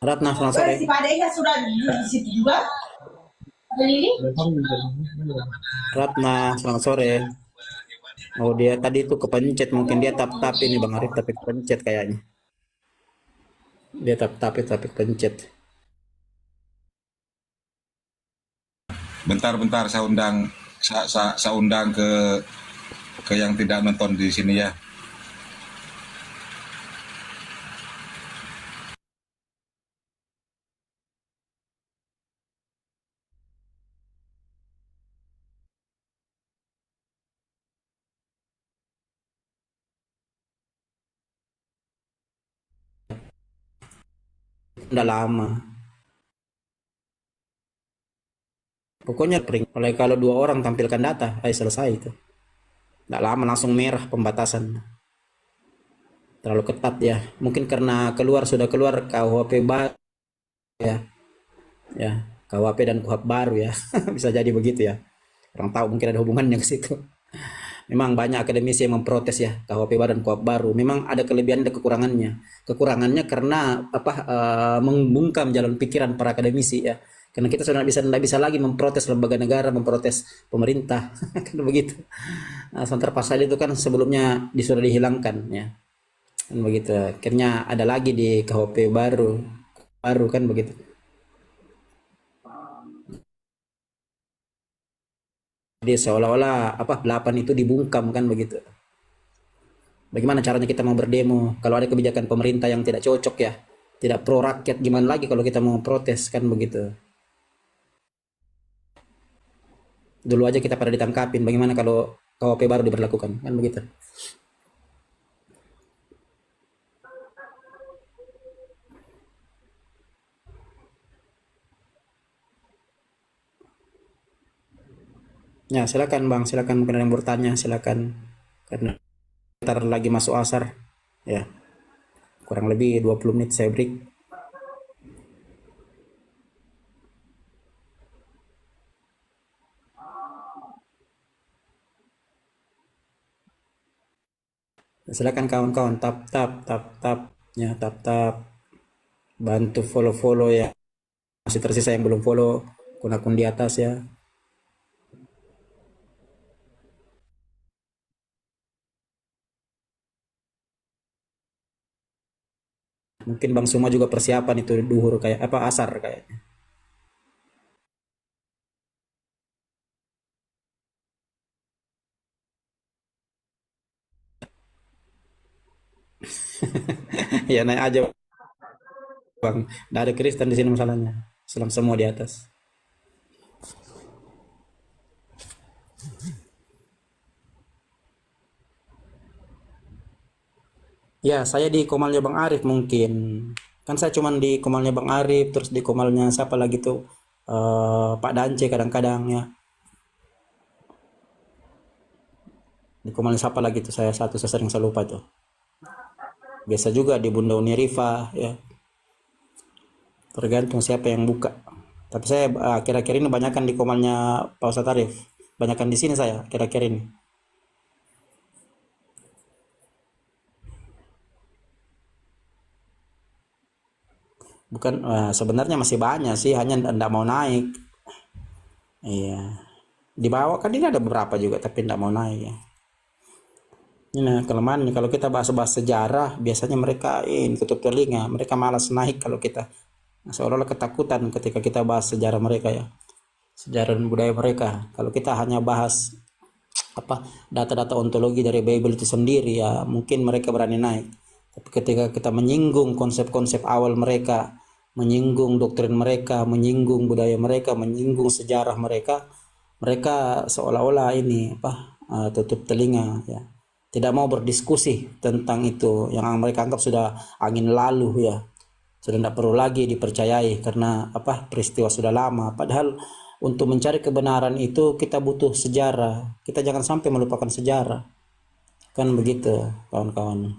Ratna selamat sore. Si padanya sudah di situ juga. Ada Lili? Ratna selamat sore. Oh dia tadi itu kepencet, mungkin dia tap-tap ini Bang Arif, tapi kepencet kayaknya. Dia tap-tap itu tapi kepencet. Bentar-bentar saya undang ke yang tidak nonton di sini ya. Udah lama. Pokoknya kalau dua orang tampilkan data, selesai itu. Nggak lama langsung merah pembatasan. Terlalu ketat ya. Mungkin karena sudah keluar KUHP baru ya. Ya, KUHP dan KUHP baru ya. Bisa jadi begitu ya. Orang tahu mungkin ada hubungannya ke situ. Memang banyak akademisi yang memprotes ya KUHP baru dan KUHP baru. Memang ada kelebihan dan kekurangannya. Kekurangannya karena membungkam jalan pikiran para akademisi ya. Karena kita sudah tidak bisa lagi memprotes lembaga negara, memprotes pemerintah, kan begitu. Nah, sementara pasal itu kan sebelumnya sudah dihilangkan ya, kan begitu. Akhirnya ada lagi di KUHP baru, baru kan begitu. Jadi seolah-olah 8 itu dibungkam kan begitu. Bagaimana caranya kita mau berdemo kalau ada kebijakan pemerintah yang tidak cocok ya, tidak pro rakyat, gimana lagi kalau kita mau protes kan begitu. Dulu aja kita pada ditangkapin, bagaimana kalau KUHP baru diberlakukan kan begitu. Ya silakan Bang, silakan, mungkin ada yang bertanya, silakan, karena ntar lagi masuk asar ya, kurang lebih 20 menit saya break. Silakan kawan-kawan, tap tap tap tap ya, tap tap, bantu follow follow ya, masih tersisa yang belum follow akun-akun di atas ya. Mungkin Bang semua juga persiapan itu duhur kayak apa, asar kayaknya. Ya naik aja Bang, nggak ada Kristen di sini masalahnya, Islam semua di atas. Ya saya di Komalnya Bang Arif mungkin, kan saya cuman di Komalnya Bang Arif, terus di Komalnya siapa lagi tuh, Pak Dance kadang-kadang ya, di Komalnya siapa lagi tuh, saya sering saya lupa tuh. Biasa juga di Bunda Unirifa ya, tergantung siapa yang buka. Tapi saya akhir-akhir ini banyakkan di Komalnya Pak Ustadz Arif, banyakkan di sini saya akhir-akhir ini. Bukan, sebenarnya masih banyak sih, hanya enggak mau naik. Iya. Dibawa kan ini ada beberapa juga tapi tidak mau naik ya. Ini kelemahannya kalau kita bahas-bahas sejarah biasanya mereka ini tutup telinga, mereka malas naik kalau kita seolah-olah ketakutan ketika kita bahas sejarah mereka ya, sejarah dan budaya mereka. Kalau kita hanya bahas apa data-data ontologi dari Bible itu sendiri ya mungkin mereka berani naik. Tapi ketika kita menyinggung konsep-konsep awal mereka, menyinggung doktrin mereka, menyinggung budaya mereka, menyinggung sejarah mereka, mereka seolah-olah ini apa tutup telinga ya. Tidak mau berdiskusi tentang itu yang mereka anggap sudah angin lalu ya. Sudah tidak perlu lagi dipercayai karena apa peristiwa sudah lama. Padahal untuk mencari kebenaran itu kita butuh sejarah. Kita jangan sampai melupakan sejarah. Kan begitu, kawan-kawan.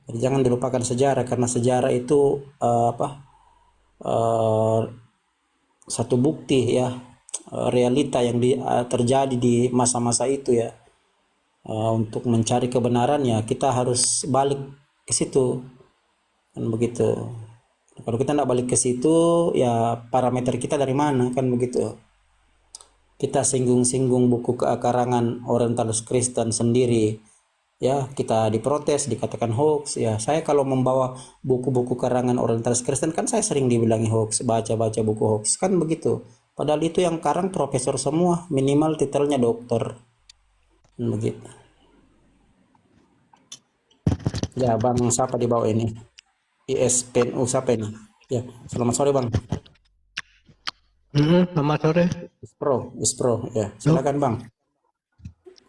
Jadi jangan dilupakan sejarah karena sejarah itu satu bukti ya realita yang terjadi di masa-masa itu ya. Untuk mencari kebenaran ya kita harus balik ke situ kan begitu. Kalau kita tidak balik ke situ ya parameter kita dari mana kan begitu. Kita singgung-singgung buku karangan Orientalis Kristen sendiri ya kita diprotes dikatakan hoax ya. Saya kalau membawa buku-buku karangan Orientalis Kristen kan saya sering dibilangi hoax, baca-baca buku hoax kan begitu. Padahal itu yang karang profesor semua, minimal titelnya doktor. Begitu. Ya, Bang, siapa di bawah ini? ISPNU siapa ini? Ya, selamat sore, Bang. Selamat sore. Ispro, ya. Silakan, Bang.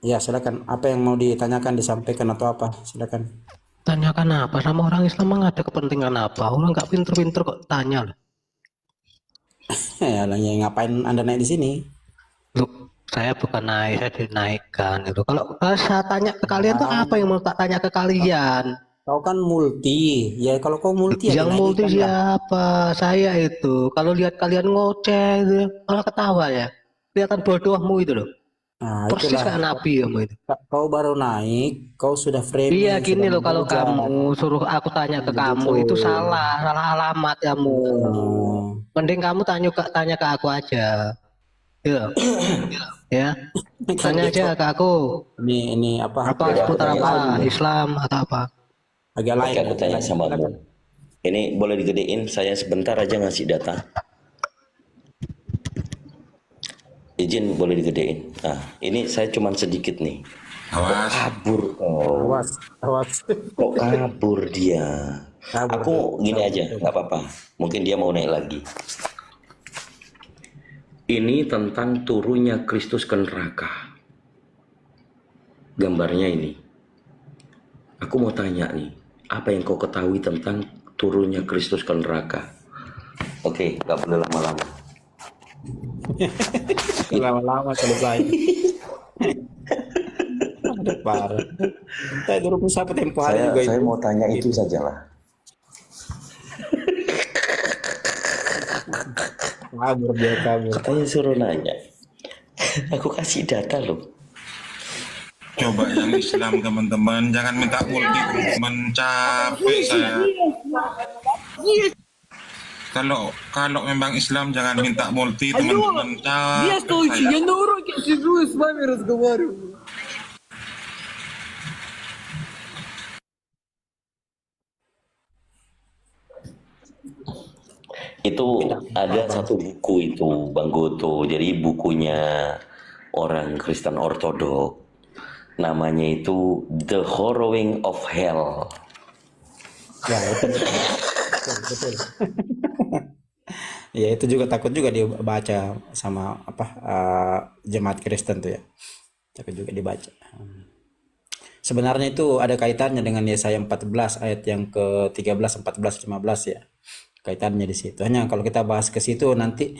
Ya, silakan. Apa yang mau ditanyakan, disampaikan atau apa? Silakan. Tanyakan apa sama orang Islam, emang ada kepentingan apa? Orang nggak pinter-pinter kok tanya lah. Ya, ngapain Anda naik di sini? Loh, saya bukan naik, saya dinaikkan itu. Kalau saya tanya ke kalian tuh apa yang mau tak tanya ke kalian? Kau kan multi. Ya, kalau kau multi ya Yang multi dinaikkan, Bang. siapa? Saya itu. Kalau lihat kalian ngoceh itu, malah ketawa ya. Kelihatan bodohmu itu loh. Nah, Persis itulah. kayak Nabi kamu itu. Kau baru naik, kau sudah framing, Iya gini sudah loh, kalau menghujat. kamu suruh aku tanya ke kamu itu Begitu. salah alamat kamu. Mending kamu tanya ke aku aja. Ya. Ya. Tanya aja ke aku. Ini apa? Apa seputar apa? Islam atau apa? Agak lain. Oke, aku tanya sama kamu. Ini boleh digedein, saya sebentar aja ngasih data. Izin boleh digedein. Nah, ini saya cuman sedikit nih. Awas. Kabur kau. Awas. Kok kabur dia? Kabur. Aku gini aja, nggak apa-apa. Mungkin dia mau naik lagi. Ini tentang turunnya Kristus ke neraka. Gambarnya ini. Aku mau tanya nih, apa yang kau ketahui tentang turunnya Kristus ke neraka? Oke, nggak boleh lama-lama. Lama-lama selesai. Aduh, parah. Saya dulu siapa tempo hari juga Saya itu. mau tanya itu sajalah. Kabur dia kabur. Katanya suruh nanya. Aku kasih data loh. Coba yang Islam teman-teman, jangan minta multi teman-teman, capek saya. Kalau memang Islam jangan minta multi teman-teman, capek saya. на уроке сижу и с вами разговариваю. Itu ada satu buku itu, Bang Goto. Jadi bukunya orang Kristen Ortodok. Namanya itu The Harrowing of Hell. Ya, itu betul. Ya, itu juga takut juga dibaca sama apa jemaat Kristen tuh ya. Takut juga dibaca. Sebenarnya itu ada kaitannya dengan Yesaya 14 ayat yang ke-13, 14, 15 ya. Kaitannya di situ. Hanya kalau kita bahas ke situ nanti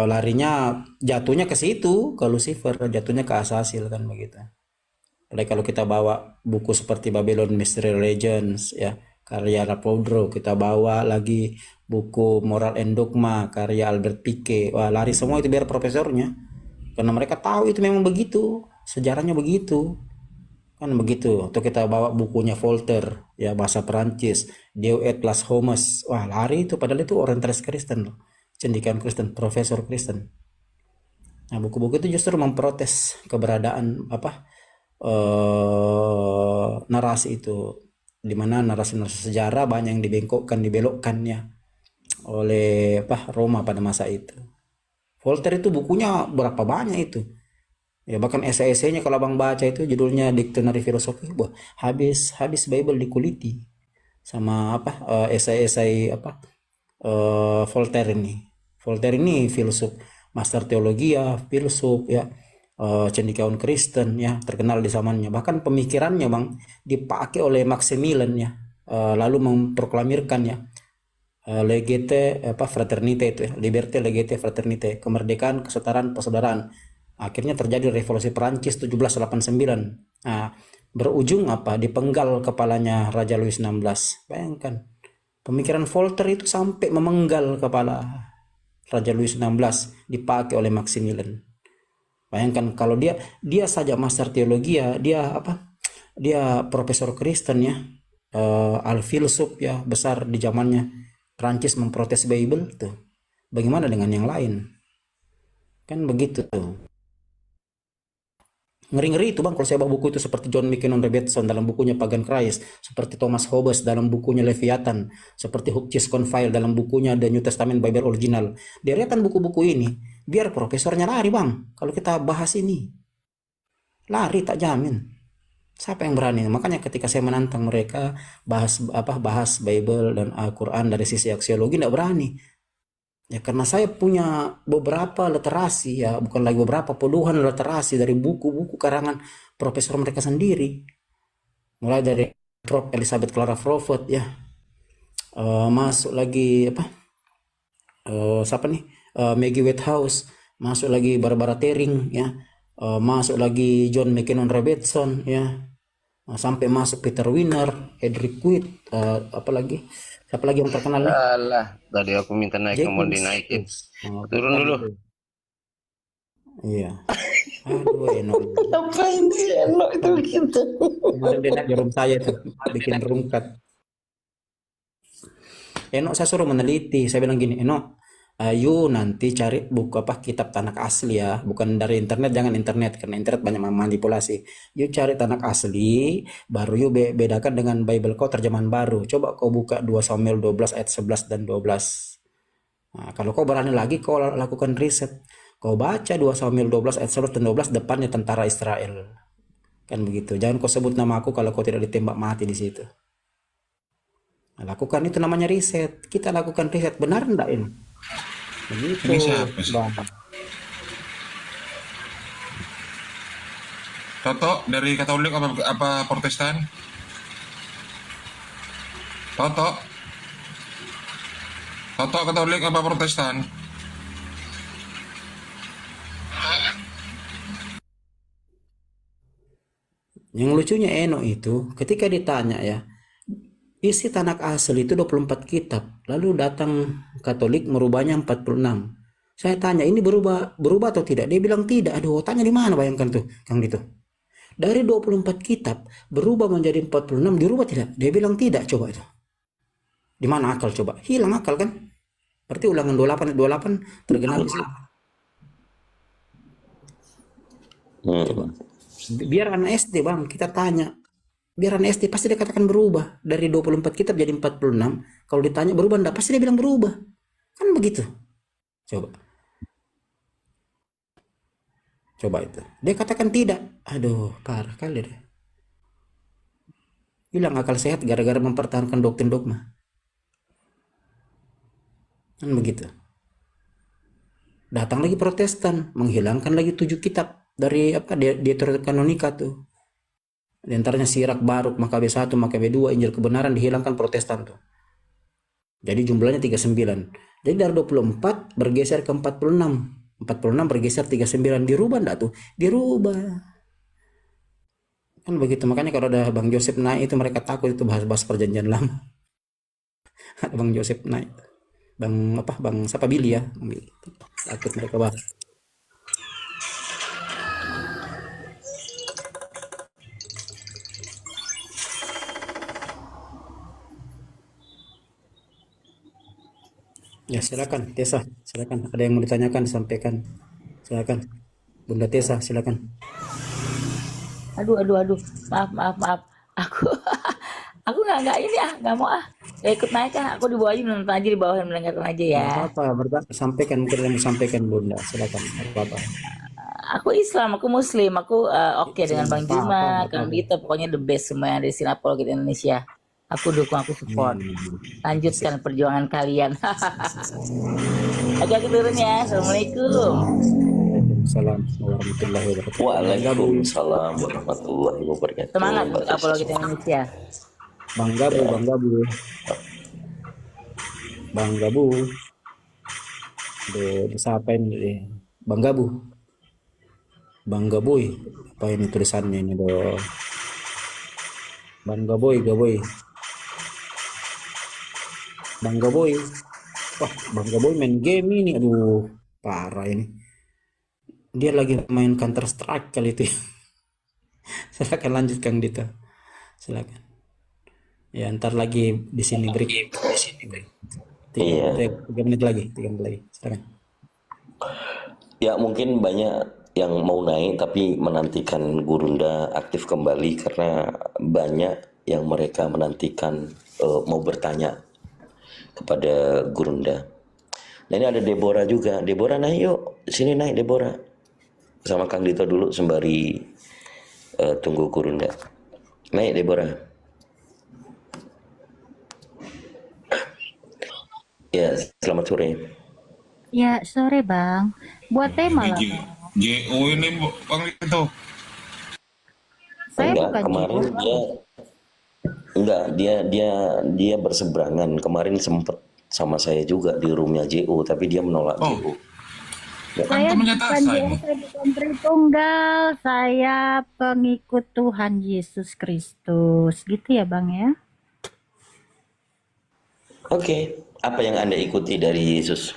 larinya jatuhnya ke situ, ke Lucifer, jatuhnya ke Asasil kan begitu. Apalagi kalau kita bawa buku seperti Babylon Mystery Legends ya, karya Rapodro, kita bawa lagi buku Moral and Dogma karya Albert Pike. Wah, lari semua itu biar profesornya. Karena mereka tahu itu memang begitu, sejarahnya begitu. Kan begitu. Atau kita bawa bukunya Voltaire ya, bahasa Perancis, Dieu et las hommes. Wah, lari itu padahal itu Orientalis Kristen loh. cendekiawan Kristen, profesor Kristen. Nah, buku-buku itu justru memprotes keberadaan narasi itu, di mana narasi-narasi sejarah banyak yang dibengkokkan, dibelokkannya oleh Roma pada masa itu. Voltaire itu bukunya berapa banyak itu. Ya, bahkan esai-esainya kalau abang baca itu judulnya Dictionary Filosofi, wah, habis Bible dikuliti sama esai-esai Voltaire ini. Voltaire ini filsuf, master teologi ya, filsuf ya, cendekiawan Kristen ya, terkenal di zamannya. Bahkan pemikirannya bang dipakai oleh Maximilian ya, lalu memproklamirkan ya, legate fraternite itu ya, liberté legate fraternite, kemerdekaan, kesetaraan, persaudaraan. Akhirnya terjadi revolusi Perancis 1789. Nah, berujung dipenggal kepalanya Raja Louis XVI. Bayangkan, pemikiran Voltaire itu sampai memenggal kepala Raja Louis XVI dipakai oleh Maximilian. Bayangkan kalau dia saja master teologi ya, dia profesor Kristen ya, al filsuf ya, besar di zamannya. Prancis memprotes Bible tuh. Bagaimana dengan yang lain? Kan begitu tuh. Ngeri-ngeri itu bang kalau saya bawa buku itu, seperti John Mackinnon Robertson dalam bukunya Pagan Christ, seperti Thomas Hobbes dalam bukunya Leviathan, seperti Hughes Confile dalam bukunya The New Testament Bible Original. Deretan buku-buku ini biar profesornya lari bang kalau kita bahas ini. Lari tak jamin. Siapa yang berani? Makanya ketika saya menantang mereka bahas Bible dan Al-Quran dari sisi aksiologi, tidak berani. Ya karena saya punya beberapa literasi ya, bukan lagi beberapa, puluhan literasi dari buku-buku karangan profesor mereka sendiri. Mulai dari Prof. Elizabeth Clara Crawford ya, masuk lagi siapa nih, Maggie Whitehouse, masuk lagi Barbara Tering ya, masuk lagi John Mackinnon Robertson ya, sampai masuk Peter Wiener, Edric Witt, siapa lagi yang terkenal nih? Alah, tadi aku minta naik, mau dinaikin. Turun dulu. Iya. Aduh, Eno. Ngapain sih Eno itu gitu? Kemarin dia naik di room saya tuh, bikin rungkat. Eno saya suruh meneliti, saya bilang gini, Eno, ayo nanti cari buku kitab Tanakh asli ya, bukan dari internet, jangan internet karena internet banyak manipulasi. Yuk cari Tanakh asli, baru yuk bedakan dengan Bible kau terjemahan baru. Coba kau buka 2 Samuel 12 ayat 11 dan 12. Nah, kalau kau berani lagi kau lakukan riset. Kau baca 2 Samuel 12 ayat 11 dan 12, depannya tentara Israel. Kan begitu. Jangan kau sebut nama aku kalau kau tidak ditembak mati di situ. Nah, lakukan itu namanya riset. Kita lakukan riset, benar enggak ini? Begitu. Ini siapa sih? Bang. Toto dari Katolik apa Protestan? Toto Katolik apa Protestan? Yang lucunya Eno itu ketika ditanya ya, isi Tanakh asli itu 24 kitab, lalu datang Katolik merubahnya 46. Saya tanya, ini berubah atau tidak? Dia bilang tidak. Aduh, tanya di mana, bayangkan tuh, Kang Dito. Dari 24 kitab berubah menjadi 46, dirubah tidak? Dia bilang tidak, coba itu. Di mana akal coba? Hilang akal kan? Berarti ulangan 28 tergenang di situ. Coba. Biar anak SD bang, kita tanya. Biar anak SD pasti dia katakan berubah. Dari 24 kitab jadi 46. Kalau ditanya berubah enggak, pasti dia bilang berubah. Kan begitu. Coba itu. Dia katakan tidak. Aduh, parah kali deh. Hilang akal sehat gara-gara mempertahankan doktrin dogma. Kan begitu. Datang lagi Protestan, menghilangkan lagi 7 kitab dari Deuterokanonika tuh. Di antaranya Sirak, Baruk, Makabe 1, Makabe 2, Injil kebenaran dihilangkan Protestan tuh. Jadi jumlahnya 39. Jadi dari 24 bergeser ke 46. 46 bergeser 39. Dirubah enggak tuh? Dirubah. Kan begitu. Makanya kalau ada Bang Joseph naik itu mereka takut itu bahas-bahas perjanjian lama. Ada Bang Joseph naik. Bang siapa Billy ya? Takut mereka bahas. Ya silakan Tessa, silakan. Ada yang mau ditanyakan disampaikan. Silakan. Bunda Tessa, silakan. Aduh. Maaf. Aku aku nggak ini nggak mau nggak ikut naik Aku di bawah aja nonton aja di bawah dan mendengarkan aja ya. Nggak apa-apa, sampaikan mungkin yang disampaikan Bunda. Silakan. Nggak apa-apa. Aku Islam, aku Muslim, aku oke dengan Bang Apa-apa, Juma, nggak Kang apa-apa. Dito, pokoknya the best semua yang ada di Sinapol kita Indonesia. Aku dukung, aku support. Lanjutkan perjuangan kalian. Oke, aku turun ya. Assalamualaikum. Waalaikumsalam warahmatullahi wabarakatuh. Waalaikumsalam warahmatullahi wabarakatuh. Semangat Mbak untuk Apollo Tessa. kita Indonesia. Bang Gabu, Bang Gabu. Bang Gabu. Disapain deh. Bang Gabu. Bang Gaboy. Apa ini tulisannya ini do? Bang Gaboy. Bang Gaboy. Wah, Bang Gaboy main game ini. Aduh, parah ini. Dia lagi main Counter Strike kali itu. Silakan lanjut Kang Dito. Silakan. Ya, ntar lagi di sini break. Iya. 3 menit lagi. Silakan. Ya mungkin banyak yang mau naik tapi menantikan Gurunda aktif kembali karena banyak yang mereka menantikan mau bertanya kepada Gurunda. Nah ini ada Deborah juga. Deborah naik yuk. Sini naik Deborah. Sama Kang Dito dulu sembari tunggu Gurunda. Naik Deborah. Ya, selamat sore. Ya, sore Bang. Buat tema lah. JO ini Bang itu. Saya Enggak, bukan kemarin jiwa. dia berseberangan. Kemarin sempet sama saya juga di roomnya JO, tapi dia menolak JO. Ya. Saya Temennya bukan Tasa jiwa, ini. saya bukan Tritunggal. Saya pengikut Tuhan Yesus Kristus. Gitu ya Bang ya? Oke, apa yang Anda ikuti dari Yesus?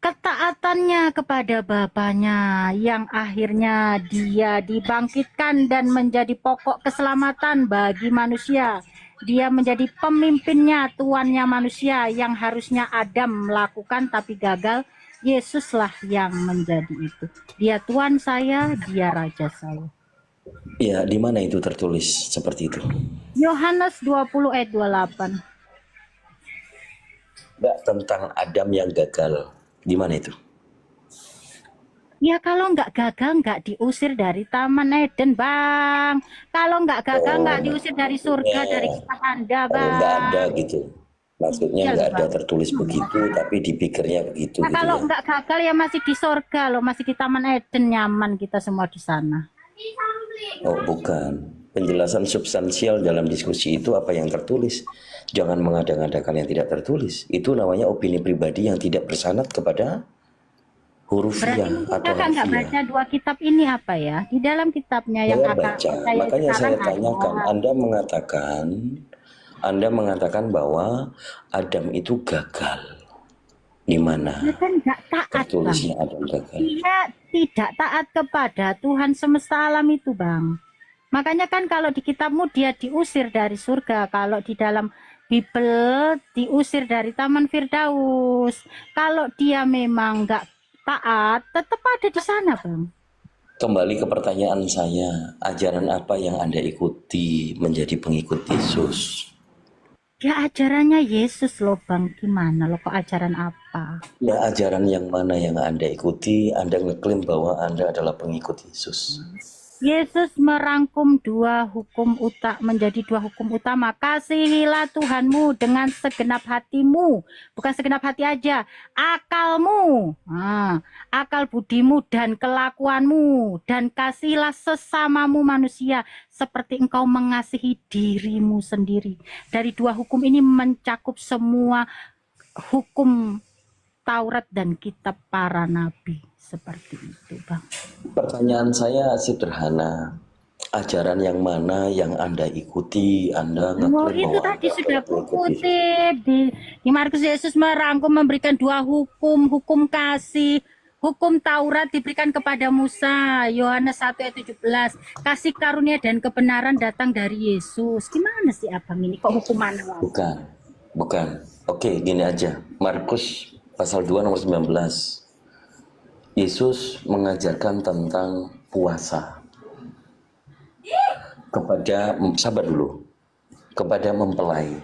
Ketaatannya kepada Bapaknya yang akhirnya dia dibangkitkan dan menjadi pokok keselamatan bagi manusia. Dia menjadi pemimpinnya, tuannya manusia yang harusnya Adam melakukan tapi gagal. Yesuslah yang menjadi itu. Dia Tuhan saya, dia Raja saya. Ya, di mana itu tertulis seperti itu? Yohanes 20 ayat 28. Enggak, tentang Adam yang gagal. Di mana itu? Ya kalau nggak gagal nggak diusir dari Taman Eden Bang. Kalau nggak gagal nggak diusir dari surga, dari kitab Anda Kalau Bang. nggak ada gitu. Maksudnya Iya nggak loh, ada Bang. tertulis begitu, tapi dipikirnya begitu Nah, gitu kalau ya. nggak gagal ya masih di surga loh, masih di Taman Eden, nyaman kita semua di sana. Oh, bukan. Penjelasan substansial dalam diskusi itu apa yang tertulis. Jangan mengada-ngadakan yang tidak tertulis. Itu namanya opini pribadi yang tidak bersanad kepada hurufiah Berarti atau kakak nggak harfiah. baca dua kitab ini apa ya? Di dalam kitabnya yang Saya kakak baca, percaya makanya saya sekarang tanyakan. ada. Anda mengatakan bahwa Adam itu gagal. Di mana Dia kan nggak taat Bang. tertulisnya Adam gagal? Dia tidak taat kepada Tuhan semesta alam itu Bang. Makanya kan kalau di kitabmu dia diusir dari surga, kalau di dalam Bible diusir dari Taman Firdaus. Kalau dia memang nggak taat, tetap ada di sana Bang. Kembali ke pertanyaan saya, ajaran apa yang Anda ikuti menjadi pengikut Yesus? Ya ajarannya Yesus loh Bang, gimana loh kok ajaran apa? Ya, ajaran yang mana yang Anda ikuti? Anda ngeklaim bahwa Anda adalah pengikut Yesus. Yesus merangkum menjadi dua hukum utama. Kasihilah Tuhanmu dengan segenap hatimu, bukan segenap hati aja, akalmu, akal budimu dan kelakuanmu, dan kasihilah sesamamu manusia seperti engkau mengasihi dirimu sendiri. Dari dua hukum ini mencakup semua hukum Taurat dan kitab para nabi. Seperti itu Bang. Pertanyaan saya sederhana. Ajaran yang mana yang Anda ikuti? Anda Oh ngeklaim itu bahwa tadi Anda sudah adalah pengikut Yesus. kutip di Markus. Yesus merangkum memberikan dua hukum, hukum kasih, hukum Taurat diberikan kepada Musa, Yohanes 1 ayat 17. Kasih karunia dan kebenaran datang dari Yesus. Gimana sih Abang ini kok hukum mana? Bukan. Bukan. Oke, gini aja. Markus pasal 2 nomor 19. Yesus mengajarkan tentang puasa kepada, sabar dulu, kepada mempelai.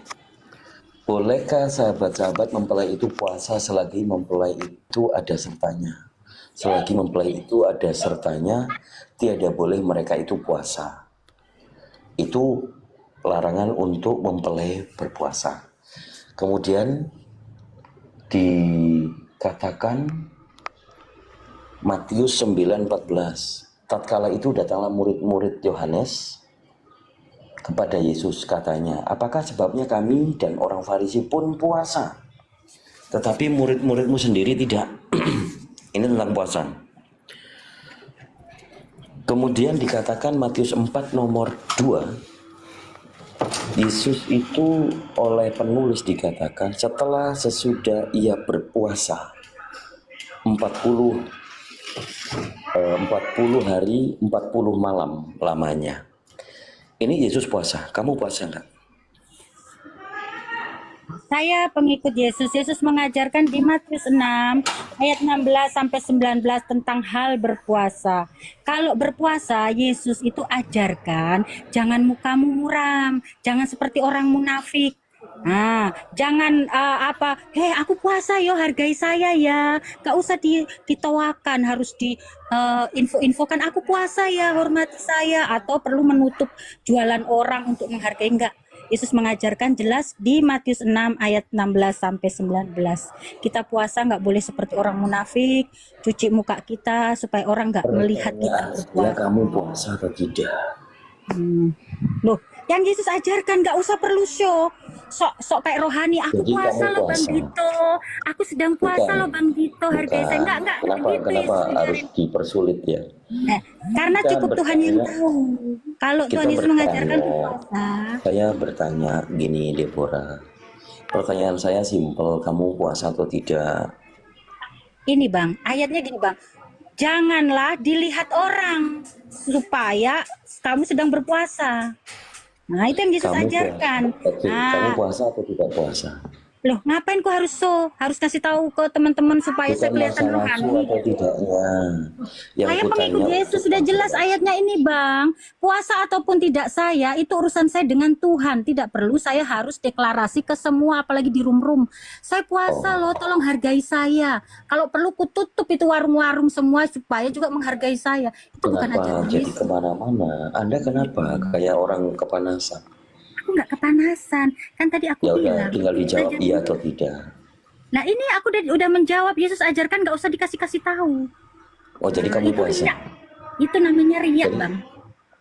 Bolehkah sahabat-sahabat mempelai itu puasa selagi mempelai itu ada sertanya? Selagi mempelai itu ada sertanya, tiada boleh mereka itu puasa. Itu larangan untuk mempelai berpuasa. Kemudian dikatakan Matius 9:14. Tatkala itu datanglah murid-murid Yohanes kepada Yesus, katanya, apakah sebabnya kami dan orang Farisi pun puasa, tetapi murid-muridmu sendiri tidak? Ini tentang puasa. Kemudian dikatakan Matius 4 nomor 2, Yesus itu oleh penulis dikatakan sesudah ia berpuasa 40 hari 40 malam lamanya. Ini Yesus puasa. Kamu puasa enggak? Saya pengikut Yesus. Yesus mengajarkan di Matius 6 ayat 16 sampai 19 tentang hal berpuasa. Kalau berpuasa, Yesus itu ajarkan jangan mukamu muram, jangan seperti orang munafik. Nah, jangan aku puasa yo, hargai saya ya. Gak usah ditawakan, harus info-infokan aku puasa ya, hormati saya, atau perlu menutup jualan orang untuk menghargai. Enggak. Yesus mengajarkan jelas di Matius 6 ayat 16 sampai 19. Kita puasa nggak boleh seperti orang munafik, cuci muka kita supaya orang nggak melihat kita berpuasa. Ya, kamu puasa atau tidak? Loh, yang Yesus ajarkan nggak usah perlu show, sok kayak rohani. Aku Jadi puasa kamu loh Bang puasa. Gito, aku sedang puasa loh Bang Gito, hargai saya. Enggak Kenapa gitu, harus dipersulit ya? karena Kita cukup Tuhan yang bertanya- tahu. Kalau Kita Tuhan Yesus mengajarkan bertanya. puasa, Saya bertanya gini, Deborah. Pertanyaan saya simpel, kamu puasa atau tidak? ini Bang, ayatnya gini Bang, janganlah dilihat orang supaya kamu sedang berpuasa. Nah, itu yang Yesus ajarkan. Oke, kamu Nah, puasa atau tidak puasa? loh, ngapain kok harus harus kasih tahu ke teman-teman supaya saya Bukan kelihatan masalah su rohani? atau tidaknya. Yang Saya ku pengikut tanya, Yesus, sudah jelas ayatnya ini Bang. Puasa ataupun tidak saya, itu urusan saya dengan Tuhan. Tidak perlu saya harus deklarasi ke semua, apalagi di room-room. Saya puasa loh, tolong hargai saya. Kalau perlu ku tutup itu warung-warung semua supaya juga menghargai saya. Itu bukan kenapa ajaran jadi Yesus. kemana-mana? Anda kenapa kayak orang kepanasan? Aku nggak kepanasan. Kan tadi aku Ya udah, bilang. tinggal dijawab Ajaran- iya atau tidak. Nah ini aku udah menjawab. Yesus ajarkan nggak usah dikasih tahu. Oh, jadi kamu Itu puasa? riak. Itu namanya riak Bang.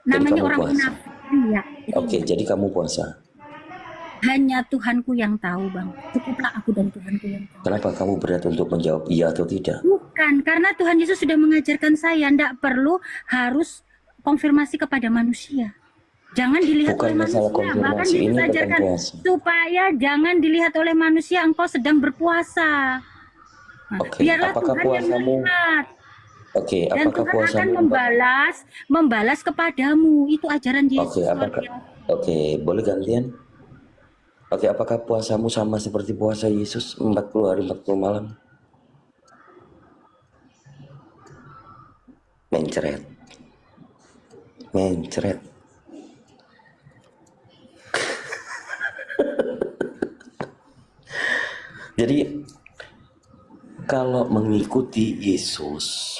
Namanya kamu orang puasa? munafik. Riak. Oke, jadi kamu puasa. Hanya Tuhanku yang tahu Bang. Cukuplah aku dan Tuhanku yang tahu. Kenapa kamu berat untuk menjawab iya atau tidak? Bukan, karena Tuhan Yesus sudah mengajarkan saya, tidak perlu harus konfirmasi kepada manusia. Jangan dilihat Bukan oleh masalah manusia. Bahkan konfirmasi, Yesus ini tentang ajarkan puasa. supaya jangan dilihat oleh manusia engkau sedang berpuasa. Nah, Oke, biarlah apakah Tuhan yang puasamu? melihat. Oke, Dan apakah Tuhan puasamu? akan membalas kepadamu. Itu ajaran Yesus. Oke, luar apakah? biasa. Oke, boleh gantian? Oke, apakah puasamu sama seperti puasa Yesus 40 hari 40 malam? Mencret. Jadi kalau mengikuti Yesus,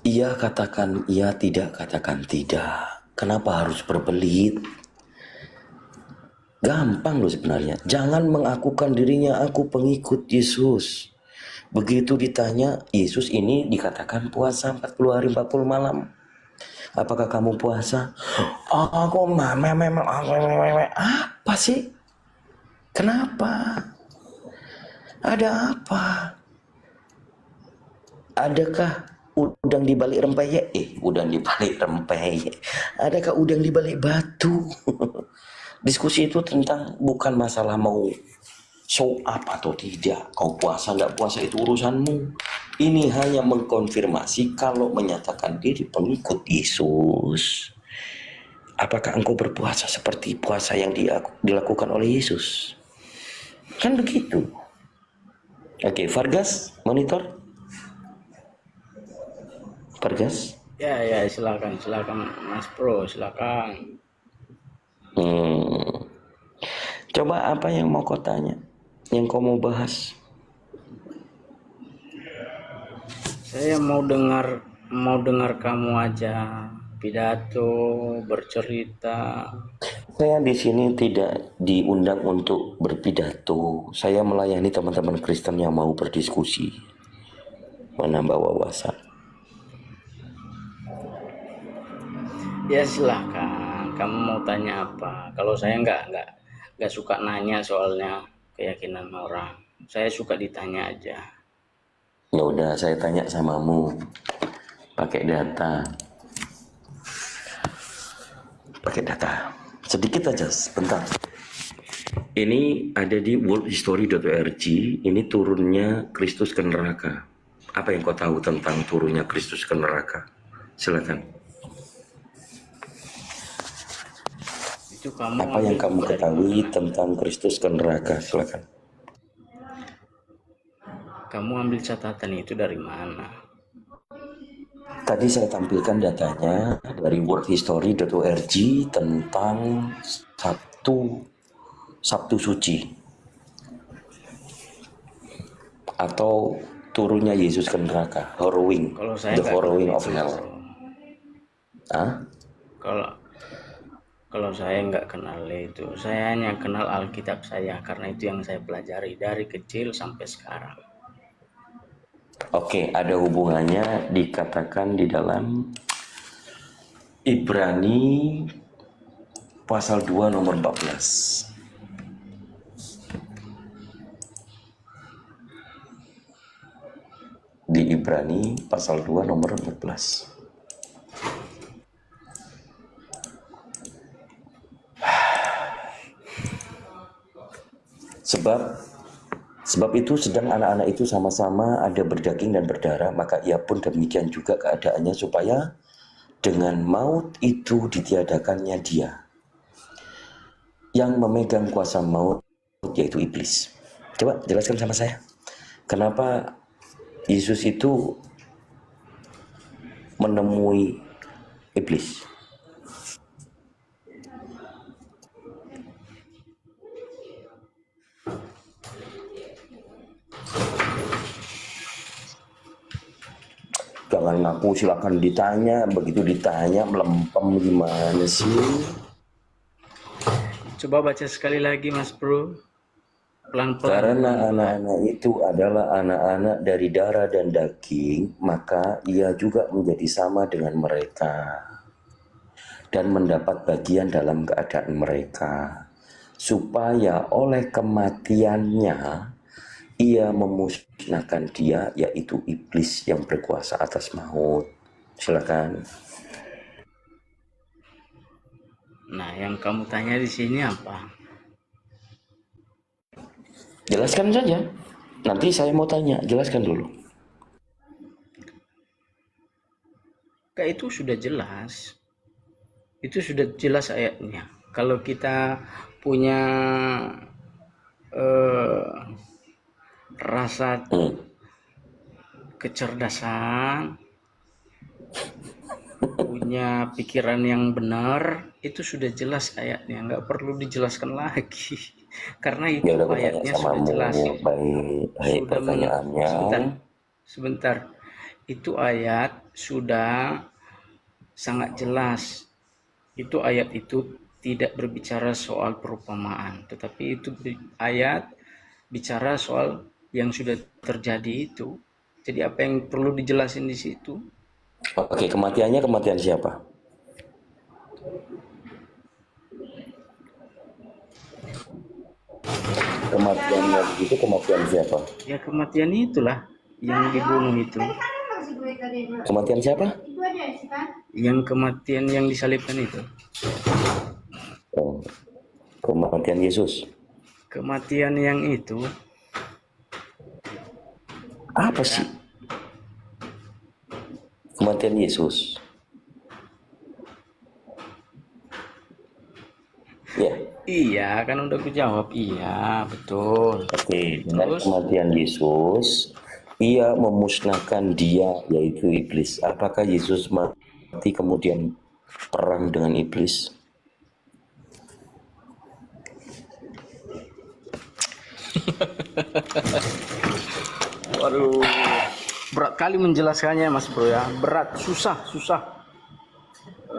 ia katakan iya, tidak katakan tidak. Kenapa harus berbelit? Gampang loh sebenarnya. Jangan mengakukan dirinya aku pengikut Yesus. Begitu ditanya, Yesus ini dikatakan puasa 40 hari 40 malam. Apakah kamu puasa? Oh, aku apa sih? Kenapa? Ada apa? Adakah udang di balik rempeyek? Udang di balik rempeyek. Adakah udang di balik batu? Diskusi itu tentang bukan masalah mau show up atau tidak. Kau puasa nggak puasa itu urusanmu. Ini hanya mengkonfirmasi kalau menyatakan diri pengikut Yesus. Apakah engkau berpuasa seperti puasa yang dilakukan oleh Yesus? Kan begitu. Oke, Vargas, monitor. Vargas. Ya, silakan Mas Bro, silakan. Coba apa yang mau kau tanya? Yang kau mau bahas? Saya mau dengar kamu aja pidato, bercerita. Saya di sini tidak diundang untuk berpidato. Saya melayani teman-teman Kristen yang mau berdiskusi, menambah wawasan. Ya silakan. Kamu mau tanya apa? Kalau saya nggak suka nanya soalnya keyakinan orang. Saya suka ditanya aja. Ya udah, saya tanya samamu. Pakai data. Sedikit aja, sebentar. Ini ada di worldhistory.org. Ini turunnya Kristus ke neraka. Apa yang kau tahu tentang turunnya Kristus ke neraka? Silakan. Apa yang kamu ketahui tentang Kristus ke neraka? Silakan. Kamu ambil catatan itu dari mana? Tadi saya tampilkan datanya dari worldhistory.org tentang Sabtu Suci atau turunnya Yesus ke neraka, harrowing, the harrowing of hell. Kalau saya nggak kenal itu, saya hanya kenal Alkitab saya karena itu yang saya pelajari dari kecil sampai sekarang. Oke, ada hubungannya dikatakan di dalam Ibrani pasal 2 nomor 14. Di Ibrani pasal 2 nomor 14. Sebab itu sedang anak-anak itu sama-sama ada berdaging dan berdarah, maka ia pun demikian juga keadaannya, supaya dengan maut itu ditiadakannya dia yang memegang kuasa maut, yaitu iblis. Coba jelaskan sama saya, kenapa Yesus itu menemui iblis? Jangan ngaku, silakan ditanya. Begitu ditanya melempem gimana sih? Coba baca sekali lagi Mas Bro, pelan-pelan. Karena anak-anak itu adalah anak-anak dari darah dan daging, maka ia juga menjadi sama dengan mereka dan mendapat bagian dalam keadaan mereka, supaya oleh kematiannya ia memusnahkan dia, yaitu iblis yang berkuasa atas maut. Silakan. Nah, yang kamu tanya di sini apa? Jelaskan saja. Nanti saya mau tanya, jelaskan dulu. Itu sudah jelas. Itu sudah jelas ayatnya. Kalau kita punya rasa kecerdasan, punya pikiran yang benar, itu sudah jelas ayatnya, nggak perlu dijelaskan lagi karena itu ya, ayatnya sudah jelas. Baik pertanyaannya. Sebentar, itu ayat sudah sangat jelas. Itu ayat itu tidak berbicara soal perumpamaan, tetapi itu ayat bicara soal yang sudah terjadi itu. Jadi apa yang perlu dijelasin di situ? Oke, kematiannya kematian siapa? Kematiannya begitu, kematian siapa? Ya kematian itulah yang dibunuh itu. Kematian siapa? Yang kematian yang disalibkan itu. Oh, kematian Yesus. Kematian yang itu apa sih? Kematian Yesus. Ya. Iya, kan udah aku jawab. Iya, betul. Oke, dengan Terus kematian Yesus, ia memusnahkan dia, yaitu iblis. Apakah Yesus mati kemudian perang dengan iblis? waduh, berat kali menjelaskannya Mas Bro ya. Berat, susah.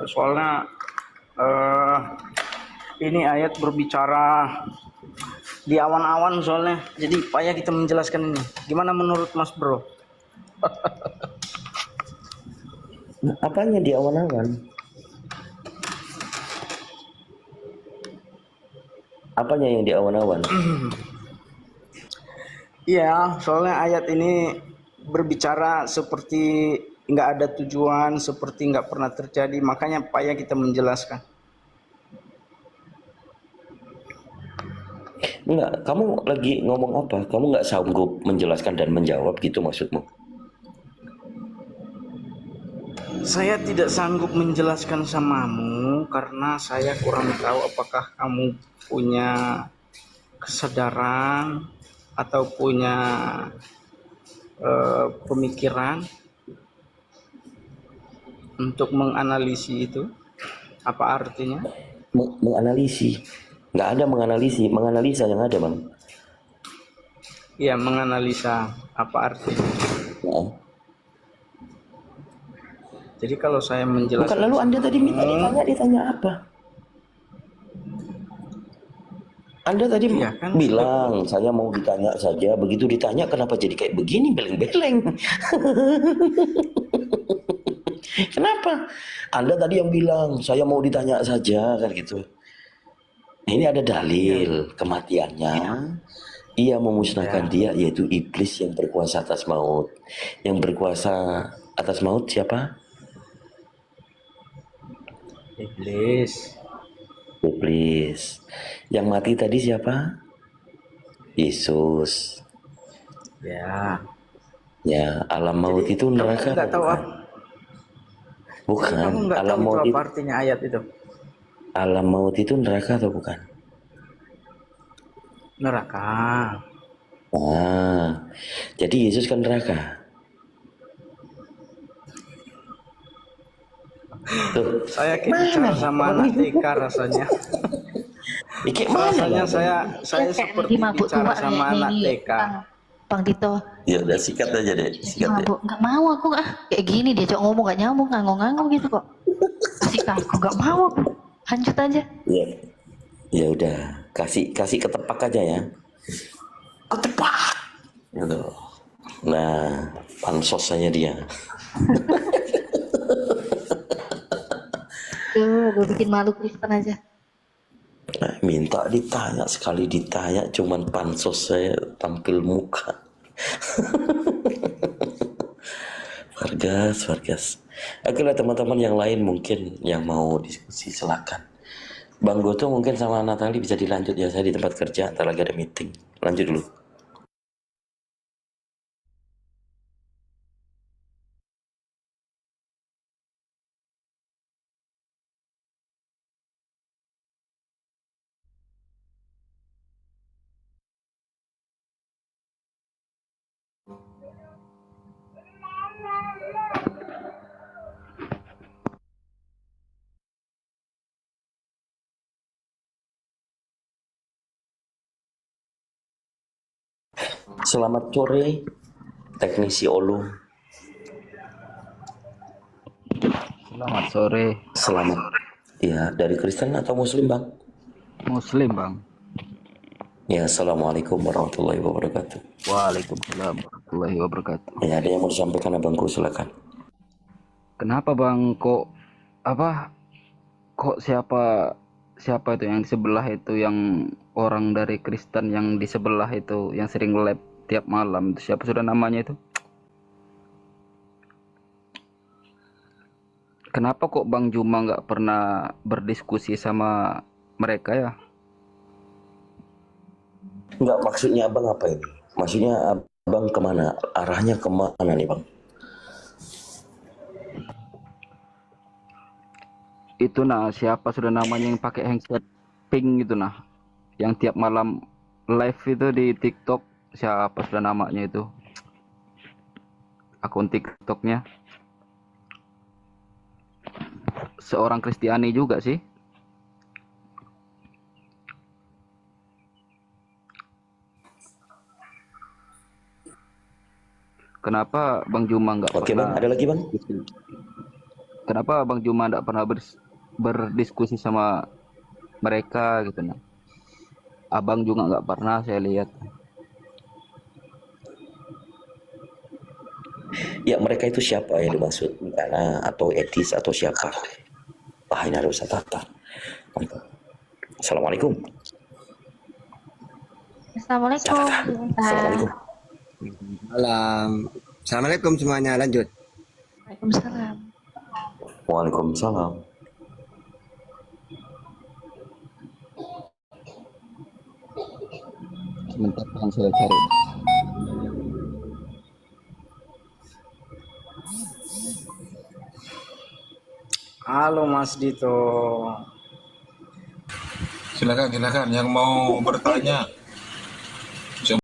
Soalnya ini ayat berbicara di awan-awan soalnya. Jadi payah kita menjelaskan ini. Gimana menurut Mas Bro? Nah, apanya di awan-awan? Apanya yang di awan-awan? Iya, soalnya ayat ini berbicara seperti nggak ada tujuan, seperti nggak pernah terjadi. Makanya payah kita menjelaskan. Enggak, kamu lagi ngomong apa? Kamu nggak sanggup menjelaskan dan menjawab gitu maksudmu? Saya tidak sanggup menjelaskan samamu karena saya kurang tahu apakah kamu punya kesadaran atau punya pemikiran untuk menganalisis itu. Apa artinya? Menganalisis. Nggak ada menganalisis, menganalisa yang ada, Bang. Iya, menganalisa. Apa artinya? Ya. Jadi kalau saya Bukan, menjelaskan, lalu Anda tadi minta ditanya apa? Anda tadi iya kan, bilang saya mau ditanya saja, begitu ditanya kenapa jadi kayak begini, beleng-beleng. Kenapa? Anda tadi yang bilang saya mau ditanya saja kan gitu. Ini ada dalil kematiannya. Ia memusnahkan dia, yaitu iblis yang berkuasa atas maut. Yang berkuasa atas maut siapa? iblis. Iblis. Yang mati tadi siapa? Yesus. Ya. Ya, alam maut itu neraka. Nggak tahu apa. Bukan. Kamu nggak Alam tahu maut itu itu, apa artinya ayat itu? alam maut itu neraka atau bukan? Neraka. Ah, jadi Yesus kan neraka. Tuh. Saya kayak bicara sama anak TK rasanya. Rasanya saya seperti bicara sama anak TK. Bang Dito. Ya udah sikat aja deh, sikat deh. Nggak mau aku kayak gini dia cok ngomong gak nyambung nganggung-nganggung gitu kok. Kasih aku nggak mau aku. Lanjut aja. Ya, ya udah kasih ketepak aja ya. Ketepak. Gitu. Nah, pansos saja dia. Gue bikin malu Kristen aja. Nah, minta ditanya, sekali ditanya cuman pansos saya tampil muka. Vargas. Oke lah teman-teman yang lain mungkin yang mau diskusi silakan. Bang Goto mungkin sama Natali bisa dilanjut ya, saya di tempat kerja, ntar lagi ada meeting. Lanjut dulu. Selamat sore, teknisi Olu. Selamat sore. Selamat. Ya, dari Kristen atau Muslim, Bang? Muslim, Bang. Ya, assalamualaikum warahmatullahi wabarakatuh. Waalaikumsalam warahmatullahi wabarakatuh. Ya, ada yang mau disampaikan abangku, silakan. Kenapa Bang kok siapa itu yang di sebelah itu, yang orang dari Kristen yang di sebelah itu yang sering lab tiap malam itu, siapa sudah namanya itu? Kenapa kok Bang Juma nggak pernah berdiskusi sama mereka ya? Enggak, maksudnya abang apa ini? Maksudnya abang kemana? Arahnya kemana nih, Bang? Itu nah, siapa sudah namanya yang pakai Pink gitu nah, yang tiap malam live itu di TikTok, siapa sudah namanya itu, akun TikToknya seorang Kristiani juga sih. Kenapa Bang Juma nggak Oke pernah bang, ada lagi bang? Kenapa Bang Juma nggak pernah berdiskusi sama mereka gitu nah? Abang juga nggak pernah saya lihat. Ya mereka itu siapa yang dimaksud? Ana atau Etis atau siapa? Wah ini harus saya tata. Assalamualaikum. Assalamualaikum. Assalamualaikum. Assalamualaikum semuanya, lanjut. Waalaikumsalam. Waalaikumsalam. Sebentar akan saya cari. Halo Mas Dito. Silakan yang mau bertanya.